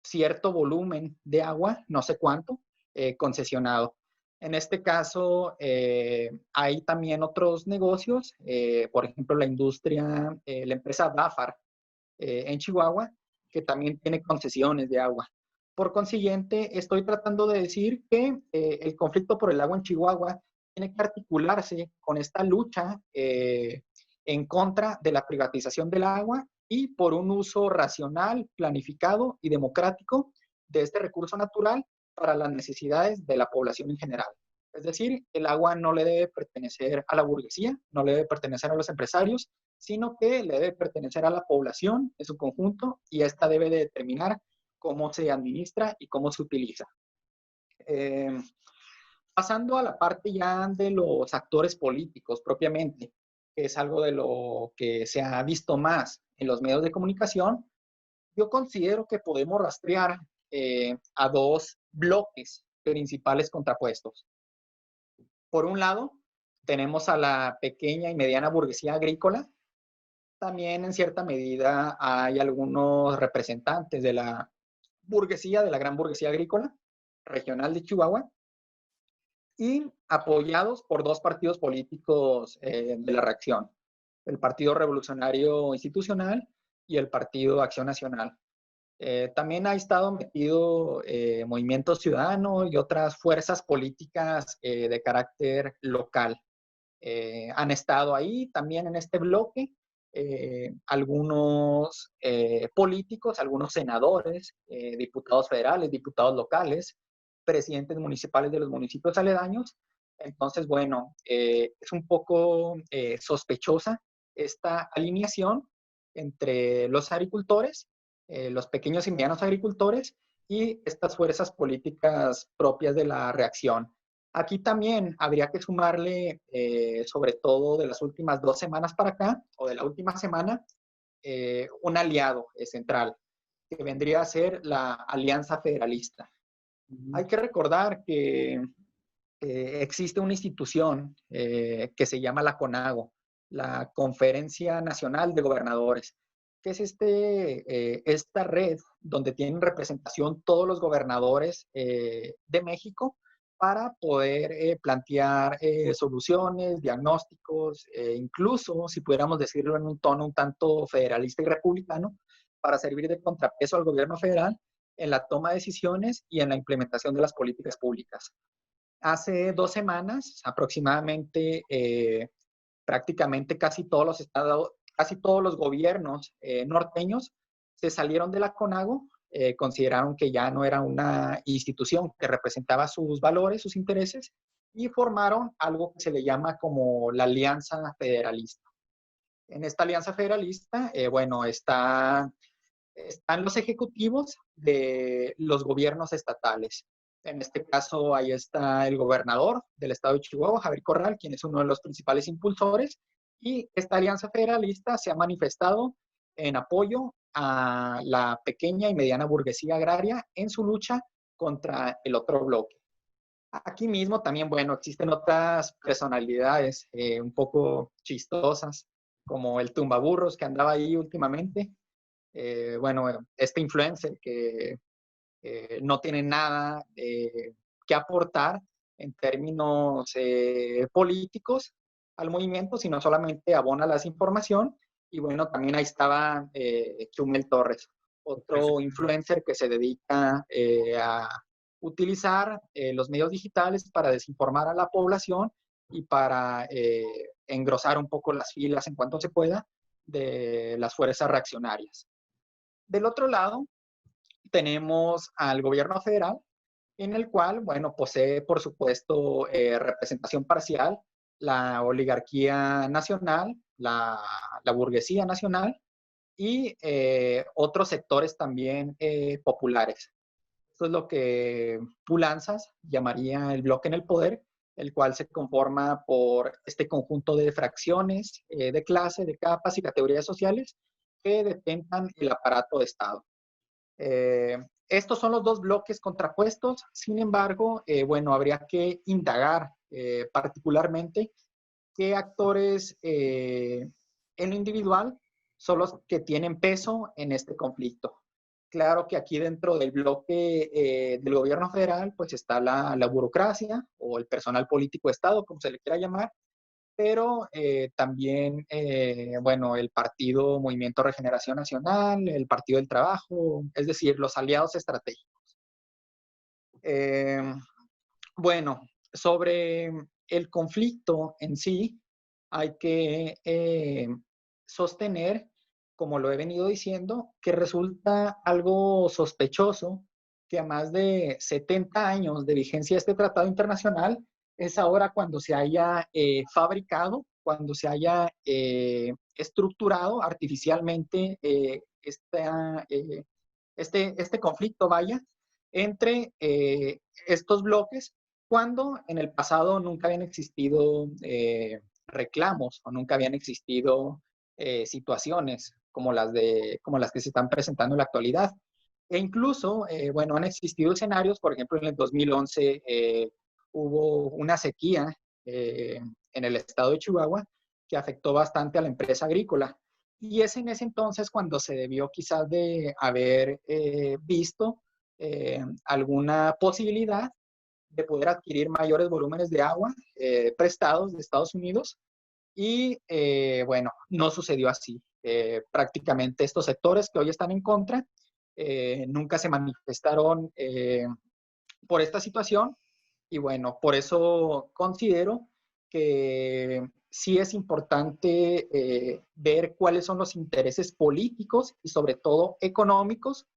cierto volumen de agua, no sé cuánto, concesionado. En este caso, hay también otros negocios, por ejemplo, la empresa Bafar en Chihuahua, que también tiene concesiones de agua. Por consiguiente, estoy tratando de decir que el conflicto por el agua en Chihuahua tiene que articularse con esta lucha en contra de la privatización del agua y por un uso racional, planificado y democrático de este recurso natural para las necesidades de la población en general. Es decir, el agua no le debe pertenecer a la burguesía, no le debe pertenecer a los empresarios, sino que le debe pertenecer a la población en su conjunto y esta debe de determinar cómo se administra y cómo se utiliza. Eh, Pasando a la parte ya de los actores políticos propiamente, que es algo de lo que se ha visto más en los medios de comunicación, yo considero que podemos rastrear a dos bloques principales contrapuestos. Por un lado, tenemos a la pequeña y mediana burguesía agrícola. También en cierta medida hay algunos representantes de la burguesía, de la gran burguesía agrícola regional de Chihuahua, y apoyados por dos partidos políticos de la reacción, el Partido Revolucionario Institucional y el Partido Acción Nacional. También ha estado metido Movimiento Ciudadano y otras fuerzas políticas de carácter local. Han estado ahí también en este bloque algunos políticos, algunos senadores, diputados federales, diputados locales, presidentes municipales de los municipios aledaños. Entonces, bueno, es un poco sospechosa esta alineación entre los agricultores, los pequeños y medianos agricultores y estas fuerzas políticas propias de la reacción. Aquí también habría que sumarle, sobre todo de las últimas 2 semanas para acá, o de la última semana, un aliado central, que vendría a ser la Alianza Federalista. Hay que recordar que existe una institución que se llama la CONAGO, la Conferencia Nacional de Gobernadores, que es esta red donde tienen representación todos los gobernadores de México para poder plantear soluciones, diagnósticos, incluso, si pudiéramos decirlo en un tono un tanto federalista y republicano, para servir de contrapeso al gobierno federal en la toma de decisiones y en la implementación de las políticas públicas. Hace 2 semanas aproximadamente, prácticamente casi todos los estados, casi todos los gobiernos norteños se salieron de la CONAGO, consideraron que ya no era una institución que representaba sus valores, sus intereses, y formaron algo que se le llama como la Alianza Federalista. En esta Alianza Federalista, están los ejecutivos de los gobiernos estatales. En este caso, ahí está el gobernador del estado de Chihuahua, Javier Corral, quien es uno de los principales impulsores, y esta alianza federalista se ha manifestado en apoyo a la pequeña y mediana burguesía agraria en su lucha contra el otro bloque. Aquí mismo también, bueno, existen otras personalidades un poco chistosas, como el tumbaburros que andaba ahí últimamente, este influencer que no tiene nada que aportar en términos políticos al movimiento, sino solamente abona la desinformación. Y bueno, también ahí estaba Chumel Torres, otro influencer que se dedica a utilizar los medios digitales para desinformar a la población y para engrosar un poco las filas en cuanto se pueda de las fuerzas reaccionarias. Del otro lado, tenemos al gobierno federal, en el cual, bueno, posee, por supuesto, representación parcial, la oligarquía nacional, la burguesía nacional y otros sectores también populares. Esto es lo que Pulanzas llamaría el bloque en el poder, el cual se conforma por este conjunto de fracciones de clase, de capas y categorías sociales que detentan el aparato de Estado. Estos son los dos bloques contrapuestos. Sin embargo, bueno, habría que indagar particularmente qué actores en lo individual son los que tienen peso en este conflicto. Claro que aquí dentro del bloque del gobierno federal, pues está la burocracia o el personal político de Estado, como se le quiera llamar, pero también, bueno, el Partido Movimiento Regeneración Nacional, el Partido del Trabajo, es decir, los aliados estratégicos. Bueno, sobre el conflicto en sí, hay que sostener, como lo he venido diciendo, que resulta algo sospechoso que a más de 70 años de vigencia de este tratado internacional, es ahora cuando se haya fabricado, cuando se haya estructurado artificialmente este conflicto, vaya, entre estos bloques, cuando en el pasado nunca habían existido reclamos o nunca habían existido situaciones como las que se están presentando en la actualidad. E incluso, bueno, han existido escenarios, por ejemplo, en el 2011 hubo una sequía en el estado de Chihuahua que afectó bastante a la empresa agrícola. Y es en ese entonces cuando se debió quizás de haber visto alguna posibilidad de poder adquirir mayores volúmenes de agua prestados de Estados Unidos. Y bueno, no sucedió así. Prácticamente estos sectores que hoy están en contra nunca se manifestaron por esta situación. Y bueno, por eso considero que sí es importante ver cuáles son los intereses políticos y sobre todo económicos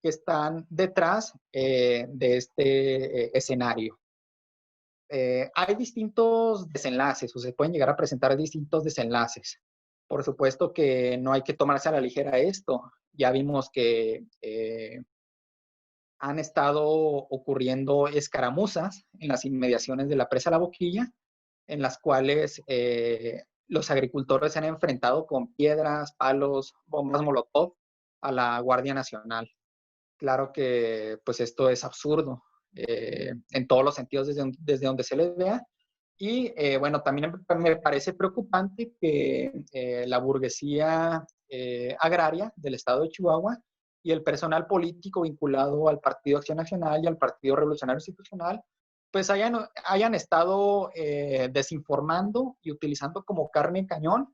que están detrás de este escenario. Hay distintos desenlaces o se pueden llegar a presentar distintos desenlaces. Por supuesto que no hay que tomarse a la ligera esto. Ya vimos que han estado ocurriendo escaramuzas en las inmediaciones de la presa La Boquilla, en las cuales los agricultores se han enfrentado con piedras, palos, bombas molotov a la Guardia Nacional. Claro que pues esto es absurdo en todos los sentidos desde donde se les vea. Y bueno, también me parece preocupante que la burguesía agraria del estado de Chihuahua y el personal político vinculado al Partido Acción Nacional y al Partido Revolucionario Institucional, pues hayan estado desinformando y utilizando como carne en cañón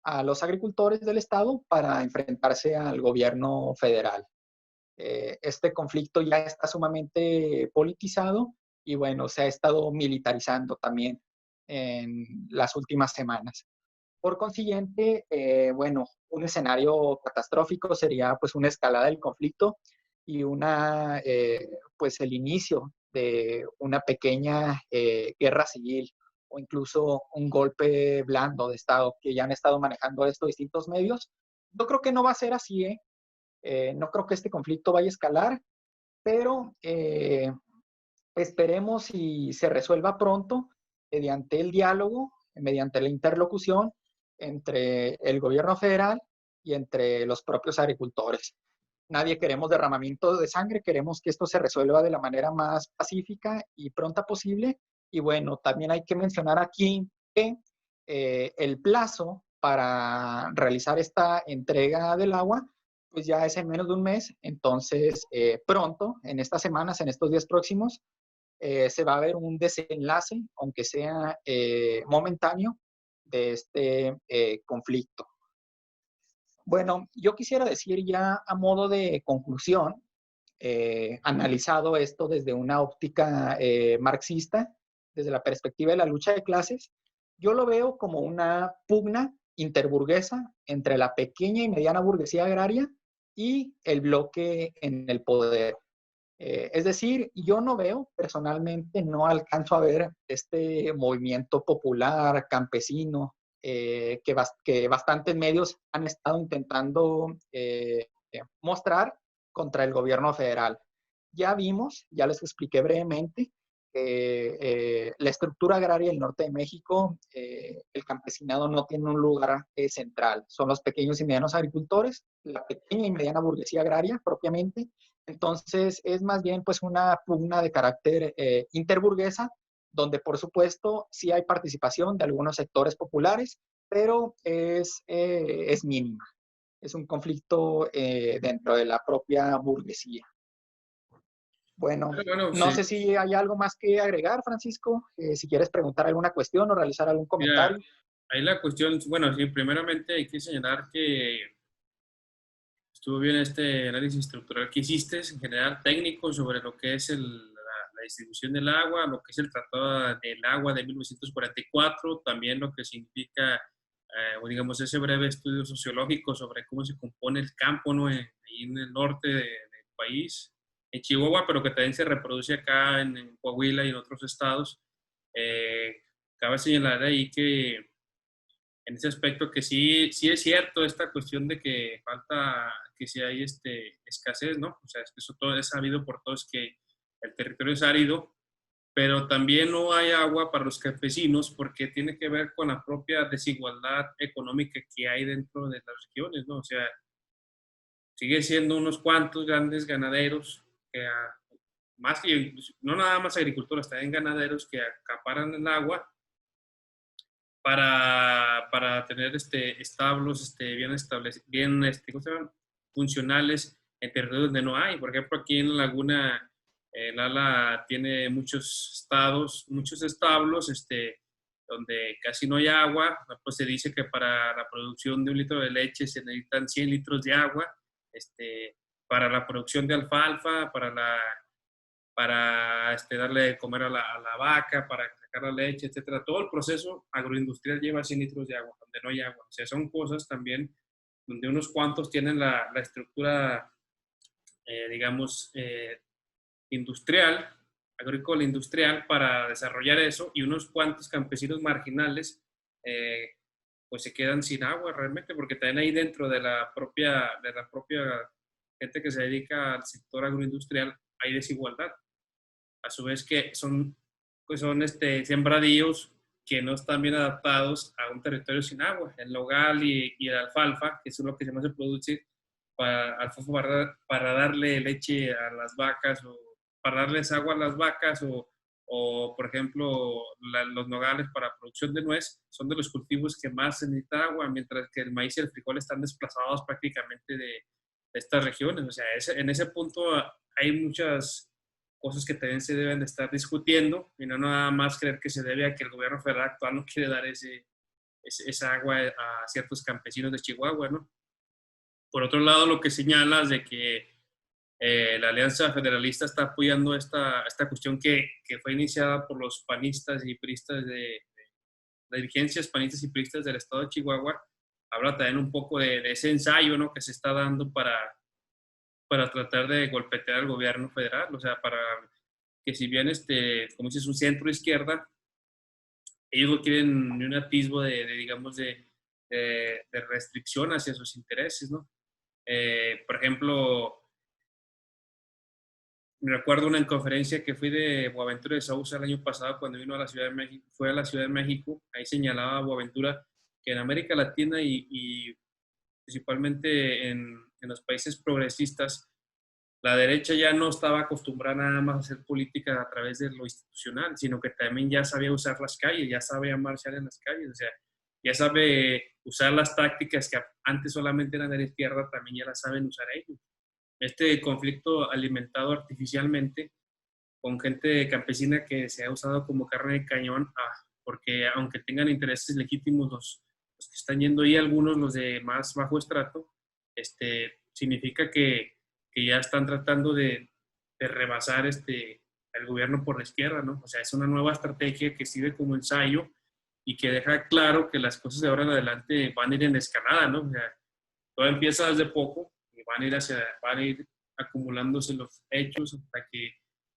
a los agricultores del estado para enfrentarse al gobierno federal. Este conflicto ya está sumamente politizado y bueno, se ha estado militarizando también en las últimas semanas. Por consiguiente, bueno, un escenario catastrófico sería pues una escalada del conflicto y pues el inicio de una pequeña guerra civil o incluso un golpe blando de Estado que ya han estado manejando estos distintos medios. Yo creo que no va a ser así, no creo que este conflicto vaya a escalar, pero esperemos y se resuelva pronto mediante el diálogo, mediante la interlocución entre el gobierno federal y entre los propios agricultores. Nadie queremos derramamiento de sangre, queremos que esto se resuelva de la manera más pacífica y pronta posible. Y bueno, también hay que mencionar aquí que el plazo para realizar esta entrega del agua pues ya es en menos de un mes, entonces pronto, en estas semanas, en estos días próximos, se va a ver un desenlace, aunque sea momentáneo, de este conflicto. Bueno, yo quisiera decir ya a modo de conclusión, analizado esto desde una óptica marxista, desde la perspectiva de la lucha de clases, yo lo veo como una pugna interburguesa entre la pequeña y mediana burguesía agraria y el bloque en el poder. Es decir, yo no veo, personalmente, no alcanzo a ver este movimiento popular, campesino, que bastantes medios han estado intentando mostrar contra el gobierno federal. Ya vimos, ya les expliqué brevemente, la estructura agraria del norte de México, el campesinado no tiene un lugar central. Son los pequeños y medianos agricultores, la pequeña y mediana burguesía agraria propiamente. Entonces, es más bien pues una pugna de carácter interburguesa, donde por supuesto sí hay participación de algunos sectores populares, pero es mínima. Es un conflicto dentro de la propia burguesía. Bueno, Bueno, no sí. sé si hay algo más que agregar, Francisco, si quieres preguntar alguna cuestión o realizar algún Mira, comentario. ahí la cuestión, bueno, sí, primeramente hay que señalar que estuvo bien este análisis estructural que hiciste, en general técnico, sobre lo que es la distribución del agua, lo que es el Tratado del Agua de 1944, también lo que significa, o digamos, ese breve estudio sociológico sobre cómo se compone el campo, ¿no? Ahí en el norte del país, en Chihuahua, pero que también se reproduce acá en Coahuila y en otros estados. Eh, Cabe señalar ahí que en ese aspecto que sí, sí es cierto esta cuestión de que falta, que si hay escasez, ¿no? O sea, es que eso todo es sabido por todos que el territorio es árido, pero también no hay agua para los campesinos porque tiene que ver con la propia desigualdad económica que hay dentro de las regiones, ¿no? O sea, sigue siendo unos cuantos grandes ganaderos, que, más que, no nada más agricultores, también ganaderos que acaparan el agua para tener establos bien establecidos, bien ¿cómo se llama? Funcionales en territorios donde no hay. Por ejemplo, aquí en Laguna, Lala tiene muchos establos donde casi no hay agua. Pues se dice que para la producción de un litro de leche se necesitan 100 litros de agua. Para la producción de alfalfa, para darle de comer a la vaca, para sacar la leche, etcétera. Todo el proceso agroindustrial lleva 100 litros de agua, donde no hay agua. O sea, son cosas también donde unos cuantos tienen la estructura, digamos, industrial, agrícola industrial para desarrollar eso y unos cuantos campesinos marginales pues se quedan sin agua realmente porque también ahí dentro de la propia gente que se dedica al sector agroindustrial hay desigualdad a su vez que son sembradíos que no están bien adaptados a un territorio sin agua. El nogal y el alfalfa, que es lo que se más se produce alfalfa para darle leche a las vacas o para darles agua a las vacas o por ejemplo, los nogales para producción de nuez son de los cultivos que más se necesita agua, mientras que el maíz y el frijol están desplazados prácticamente de estas regiones. O sea, en ese punto hay muchas cosas que también se deben de estar discutiendo y no nada más creer que se debe a que el gobierno federal actual no quiere dar esa agua a ciertos campesinos de Chihuahua, ¿no? Por otro lado, lo que señalas de que la Alianza Federalista está apoyando esta cuestión que fue iniciada por los panistas y priistas de dirigencias panistas y priistas del estado de Chihuahua, habla también un poco de ese ensayo, ¿no? Que se está dando para tratar de golpetear al gobierno federal, o sea, para que si bien, como dices, un centro izquierda, ellos no quieren ni un atisbo digamos, de restricción hacia sus intereses, ¿no? Por ejemplo, me recuerdo una conferencia que fui de Boaventura de Sousa el año pasado cuando vino a la Ciudad de México, fue a la Ciudad de México, ahí señalaba a Boaventura que en América Latina y principalmente en los países progresistas, la derecha ya no estaba acostumbrada nada más a hacer política a través de lo institucional, sino que también ya sabía usar las calles, ya sabía marchar en las calles, o sea, ya sabe usar las tácticas que antes solamente eran de la izquierda, también ya las saben usar ellos. Este conflicto alimentado artificialmente con gente campesina que se ha usado como carne de cañón, porque aunque tengan intereses legítimos los que están yendo ahí, algunos, los de más bajo estrato, significa que ya están tratando de rebasar el gobierno por la izquierda, ¿no? O sea, es una nueva estrategia que sirve como ensayo y que deja claro que las cosas de ahora en adelante van a ir en escalada, ¿no? O sea, todo empieza desde poco y van a ir acumulándose los hechos hasta que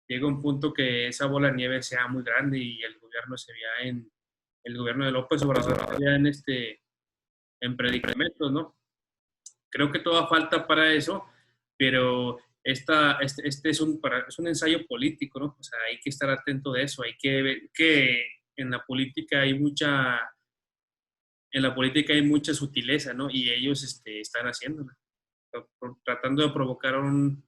llega un punto que esa bola de nieve sea muy grande y el gobierno se vea el gobierno de López Obrador se vea en predicamentos, ¿no? Creo que toda falta para eso, pero es un ensayo político, ¿no? O sea, hay que estar atento de eso, hay que ver que en la política hay mucha sutileza, ¿no? Y ellos están haciéndola, tratando de provocar un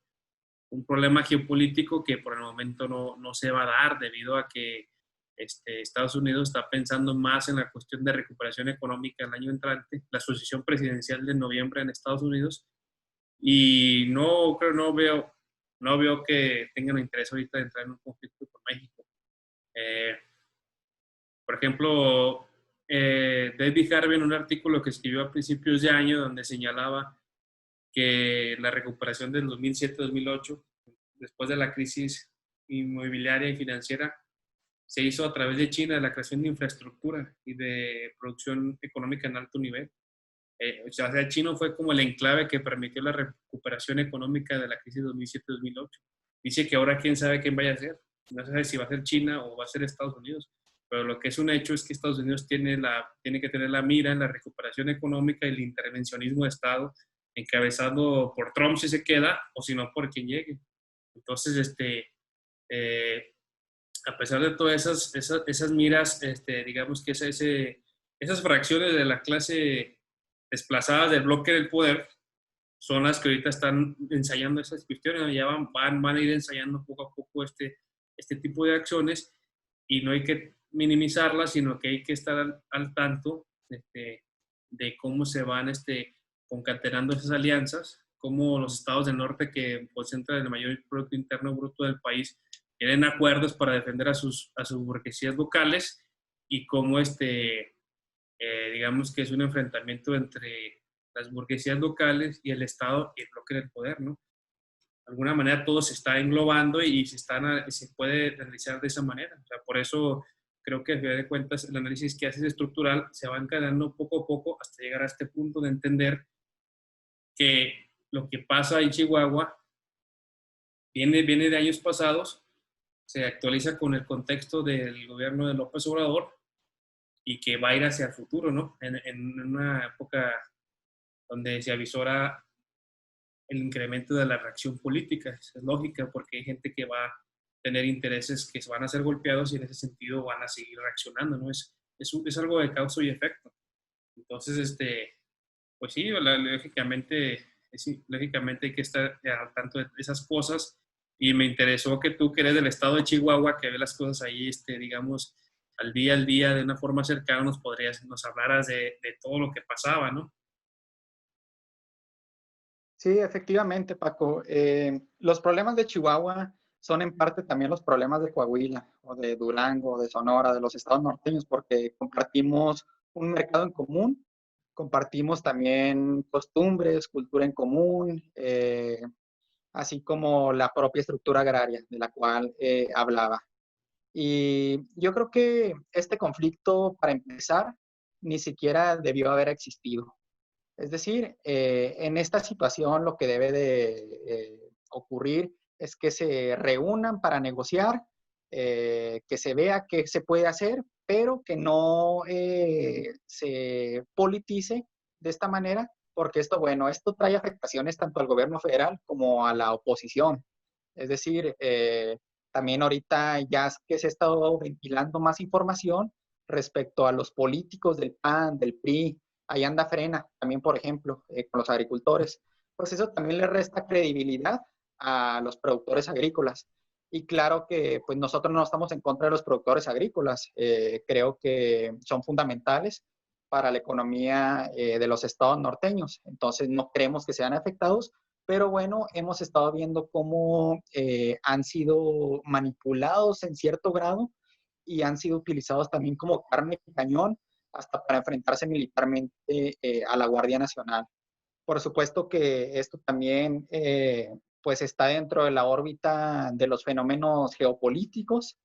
problema geopolítico que por el momento no se va a dar debido a que Estados Unidos está pensando más en la cuestión de recuperación económica el año entrante, la sucesión presidencial de noviembre en Estados Unidos, y no veo que tengan interés ahorita de entrar en un conflicto con México. Eh, por ejemplo, David Harvey en un artículo que escribió a principios de año donde señalaba que la recuperación del 2007-2008, después de la crisis inmobiliaria y financiera, se hizo a través de China, la creación de infraestructura y de producción económica en alto nivel. O sea, China fue como el enclave que permitió la recuperación económica de la crisis 2007-2008. Dice que ahora quién sabe quién vaya a ser. No se sabe si va a ser China o va a ser Estados Unidos. Pero lo que es un hecho es que Estados Unidos tiene que tener la mira en la recuperación económica y el intervencionismo de Estado, encabezado por Trump si se queda, o si no, por quien llegue. Entonces, eh, a pesar de todas esas miras, digamos que esas fracciones de la clase desplazadas del bloque del poder son las que ahorita están ensayando esas cuestiones, ya van a ir ensayando poco a poco este tipo de acciones y no hay que minimizarlas, sino que hay que estar al tanto de cómo se van concatenando esas alianzas, cómo los estados del norte que concentran el mayor Producto Interno Bruto del país tienen acuerdos para defender a sus burguesías locales y cómo digamos que es un enfrentamiento entre las burguesías locales y el Estado y el bloque del poder, ¿no? De alguna manera todo se está englobando y se puede realizar de esa manera. O sea, por eso creo que al final de cuentas el análisis que haces estructural se va encadenando poco a poco hasta llegar a este punto de entender que lo que pasa en Chihuahua viene de años pasados, se actualiza con el contexto del gobierno de López Obrador y que va a ir hacia el futuro, ¿no? En una época donde se avisora el incremento de la reacción política. Eso es lógica porque hay gente que va a tener intereses que se van a ser golpeados y en ese sentido van a seguir reaccionando, ¿no? Es algo de causa y efecto. Entonces, pues sí, lógicamente hay que estar al tanto de esas cosas y me interesó que tú que eres del estado de Chihuahua, que ves las cosas ahí, digamos, al día, de una forma cercana, nos hablaras de todo lo que pasaba, ¿no? Sí, efectivamente, Paco. Los problemas de Chihuahua son en parte también los problemas de Coahuila o de Durango, o de Sonora, de los estados norteños, porque compartimos un mercado en común, compartimos también costumbres, cultura en común, así como la propia estructura agraria de la cual hablaba. Y yo creo que este conflicto, para empezar, ni siquiera debió haber existido. Es decir, en esta situación lo que debe de ocurrir es que se reúnan para negociar, que se vea qué se puede hacer, pero que no se politice de esta manera, porque esto, bueno, esto trae afectaciones tanto al gobierno federal como a la oposición. Es decir, también ahorita ya es que se ha estado ventilando más información respecto a los políticos del PAN, del PRI. Ahí anda Frena, también por ejemplo, con los agricultores. Pues eso también le resta credibilidad a los productores agrícolas. Y claro que pues nosotros no estamos en contra de los productores agrícolas. Creo que son fundamentales para la economía de los estados norteños. Entonces no creemos que sean afectados, pero bueno, hemos estado viendo cómo han sido manipulados en cierto grado y han sido utilizados también como carne de cañón hasta para enfrentarse militarmente a la Guardia Nacional. Por supuesto que esto también pues está dentro de la órbita de los fenómenos geopolíticos.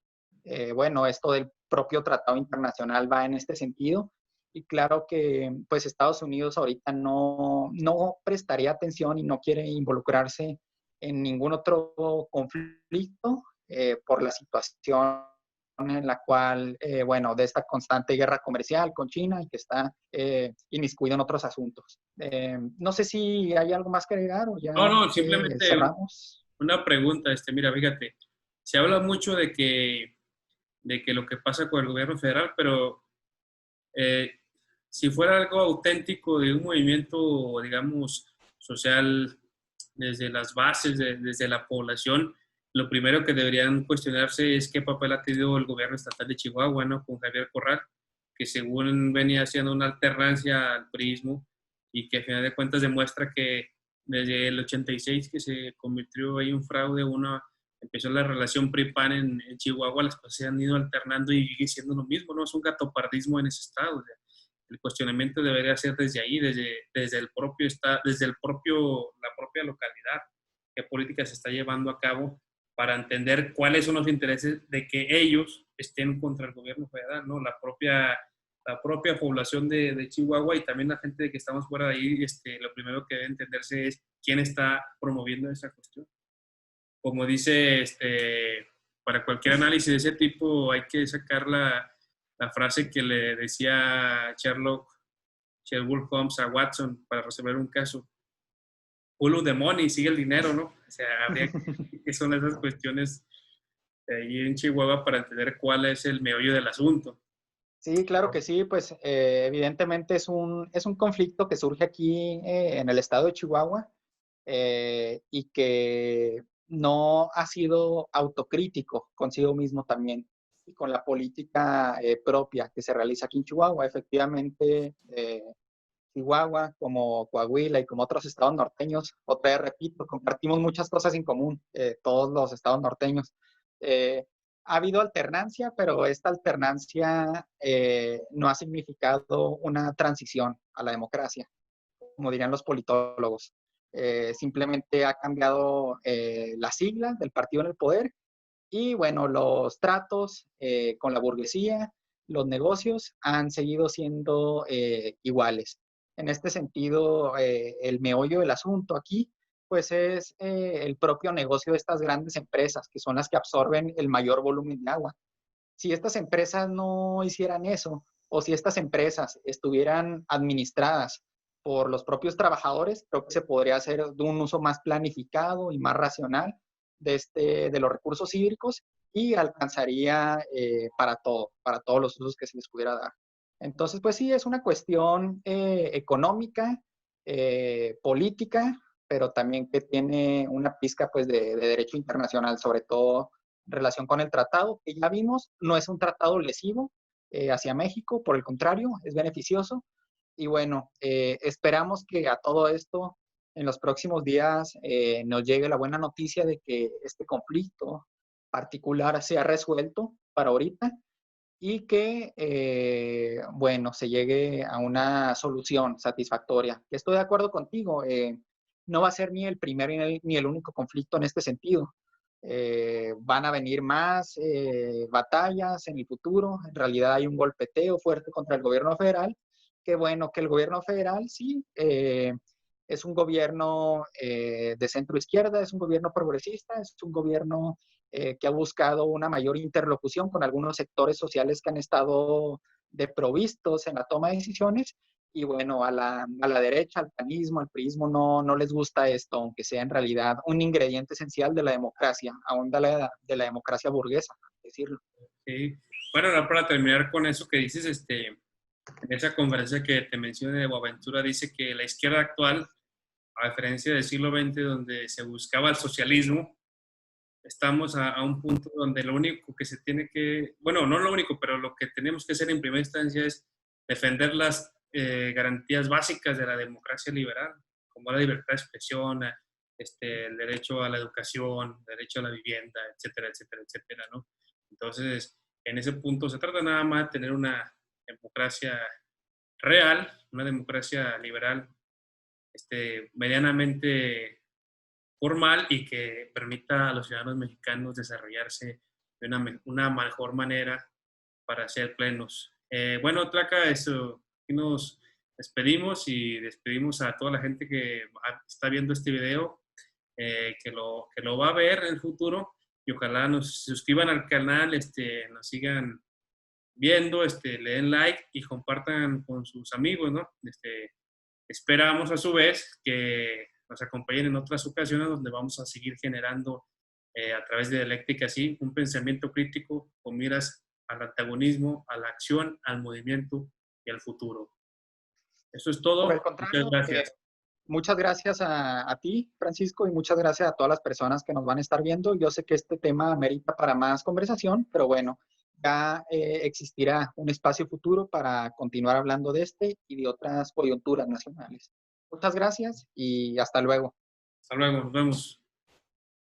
Bueno, esto del propio tratado internacional va en este sentido. Y claro que pues Estados Unidos ahorita no prestaría atención y no quiere involucrarse en ningún otro conflicto por la situación en la cual, bueno, de esta constante guerra comercial con China y que está inmiscuido en otros asuntos. No sé si hay algo más que agregar o ya No, simplemente cerramos. una pregunta, mira, fíjate, se habla mucho de que lo que pasa con el gobierno federal, pero eh, si fuera algo auténtico de un movimiento, digamos, social desde las bases, desde la población, lo primero que deberían cuestionarse es qué papel ha tenido el gobierno estatal de Chihuahua, ¿no? Con Javier Corral, que según venía haciendo una alternancia al priismo y que a final de cuentas demuestra que desde el 86 que se convirtió ahí un fraude, empezó la relación PRI-PAN en Chihuahua, las cosas se han ido alternando y sigue siendo lo mismo, ¿no? Es un gatopardismo en ese estado. O sea, el cuestionamiento debería ser desde ahí, desde el propio estado, la propia localidad, qué política se está llevando a cabo para entender cuáles son los intereses de que ellos estén contra el gobierno federal, ¿no? La propia población de Chihuahua y también la gente de que estamos fuera de ahí, lo primero que debe entenderse es quién está promoviendo esa cuestión. Como dice, para cualquier análisis de ese tipo hay que sacar la frase que le decía Sherlock Holmes a Watson para resolver un caso. Follow the money, sigue el dinero, ¿no? O sea, habría que son esas cuestiones ahí en Chihuahua para entender cuál es el meollo del asunto. Sí, claro que sí, pues evidentemente es un conflicto que surge aquí en el estado de Chihuahua y que no ha sido autocrítico consigo mismo también y con la política propia que se realiza aquí en Chihuahua. Efectivamente, Chihuahua, como Coahuila y como otros estados norteños, otra vez repito, compartimos muchas cosas en común, todos los estados norteños. Eh, ha habido alternancia, pero esta alternancia no ha significado una transición a la democracia, como dirían los politólogos. Simplemente ha cambiado la sigla del partido en el poder y bueno, los tratos con la burguesía, los negocios han seguido siendo iguales. En este sentido, el meollo del asunto aquí, pues es el propio negocio de estas grandes empresas, que son las que absorben el mayor volumen de agua. Si estas empresas no hicieran eso, o si estas empresas estuvieran administradas por los propios trabajadores, creo que se podría hacer de un uso más planificado y más racional de los recursos hídricos y alcanzaría para todos los usos que se les pudiera dar. Entonces, pues sí, es una cuestión económica, política, pero también que tiene una pizca pues, de derecho internacional, sobre todo en relación con el tratado, que ya vimos, no es un tratado lesivo hacia México, por el contrario, es beneficioso. Y bueno, esperamos que a todo esto en los próximos días nos llegue la buena noticia de que este conflicto particular sea resuelto para ahorita y que, bueno, se llegue a una solución satisfactoria. Que estoy de acuerdo contigo, no va a ser ni el primero ni el único conflicto en este sentido. Van a venir más batallas en el futuro. En realidad hay un golpeteo fuerte contra el gobierno federal. Qué bueno que el gobierno federal sí es un gobierno de centro izquierda, es un gobierno progresista, es un gobierno que ha buscado una mayor interlocución con algunos sectores sociales que han estado deprovistos en la toma de decisiones. Y bueno, a la derecha, al panismo, al priismo, no les gusta esto, aunque sea en realidad un ingrediente esencial de la democracia, aún de la democracia burguesa, decirlo. Sí. Bueno, ahora para terminar con eso que dices, en esa conferencia que te mencioné de Boaventura, dice que la izquierda actual, a diferencia del siglo XX, donde se buscaba el socialismo, estamos a un punto donde lo único que se tiene que, bueno, no lo único, pero lo que tenemos que hacer en primera instancia es defender las garantías básicas de la democracia liberal, como la libertad de expresión, el derecho a la educación, derecho a la vivienda, etcétera, etcétera, etcétera, ¿no? Entonces, en ese punto se trata nada más de tener una democracia real, una democracia liberal, medianamente formal y que permita a los ciudadanos mexicanos desarrollarse de una mejor manera para ser plenos. Bueno, Tlaca, eso, aquí nos despedimos y despedimos a toda la gente que está viendo este video, que lo va a ver en el futuro y ojalá nos suscriban al canal, nos sigan viendo, le den like y compartan con sus amigos, ¿no? Esperamos a su vez que nos acompañen en otras ocasiones donde vamos a seguir generando a través de Dialéctica así un pensamiento crítico con miras al antagonismo, a la acción, al movimiento y al futuro. Eso es Por el todo. Muchas contrario, gracias. muchas gracias a ti, Francisco, y muchas gracias a todas las personas que nos van a estar viendo. Yo sé que este tema amerita para más conversación, pero bueno, ya existirá un espacio futuro para continuar hablando de este y de otras coyunturas nacionales. Muchas gracias y hasta luego. Hasta luego, nos vemos.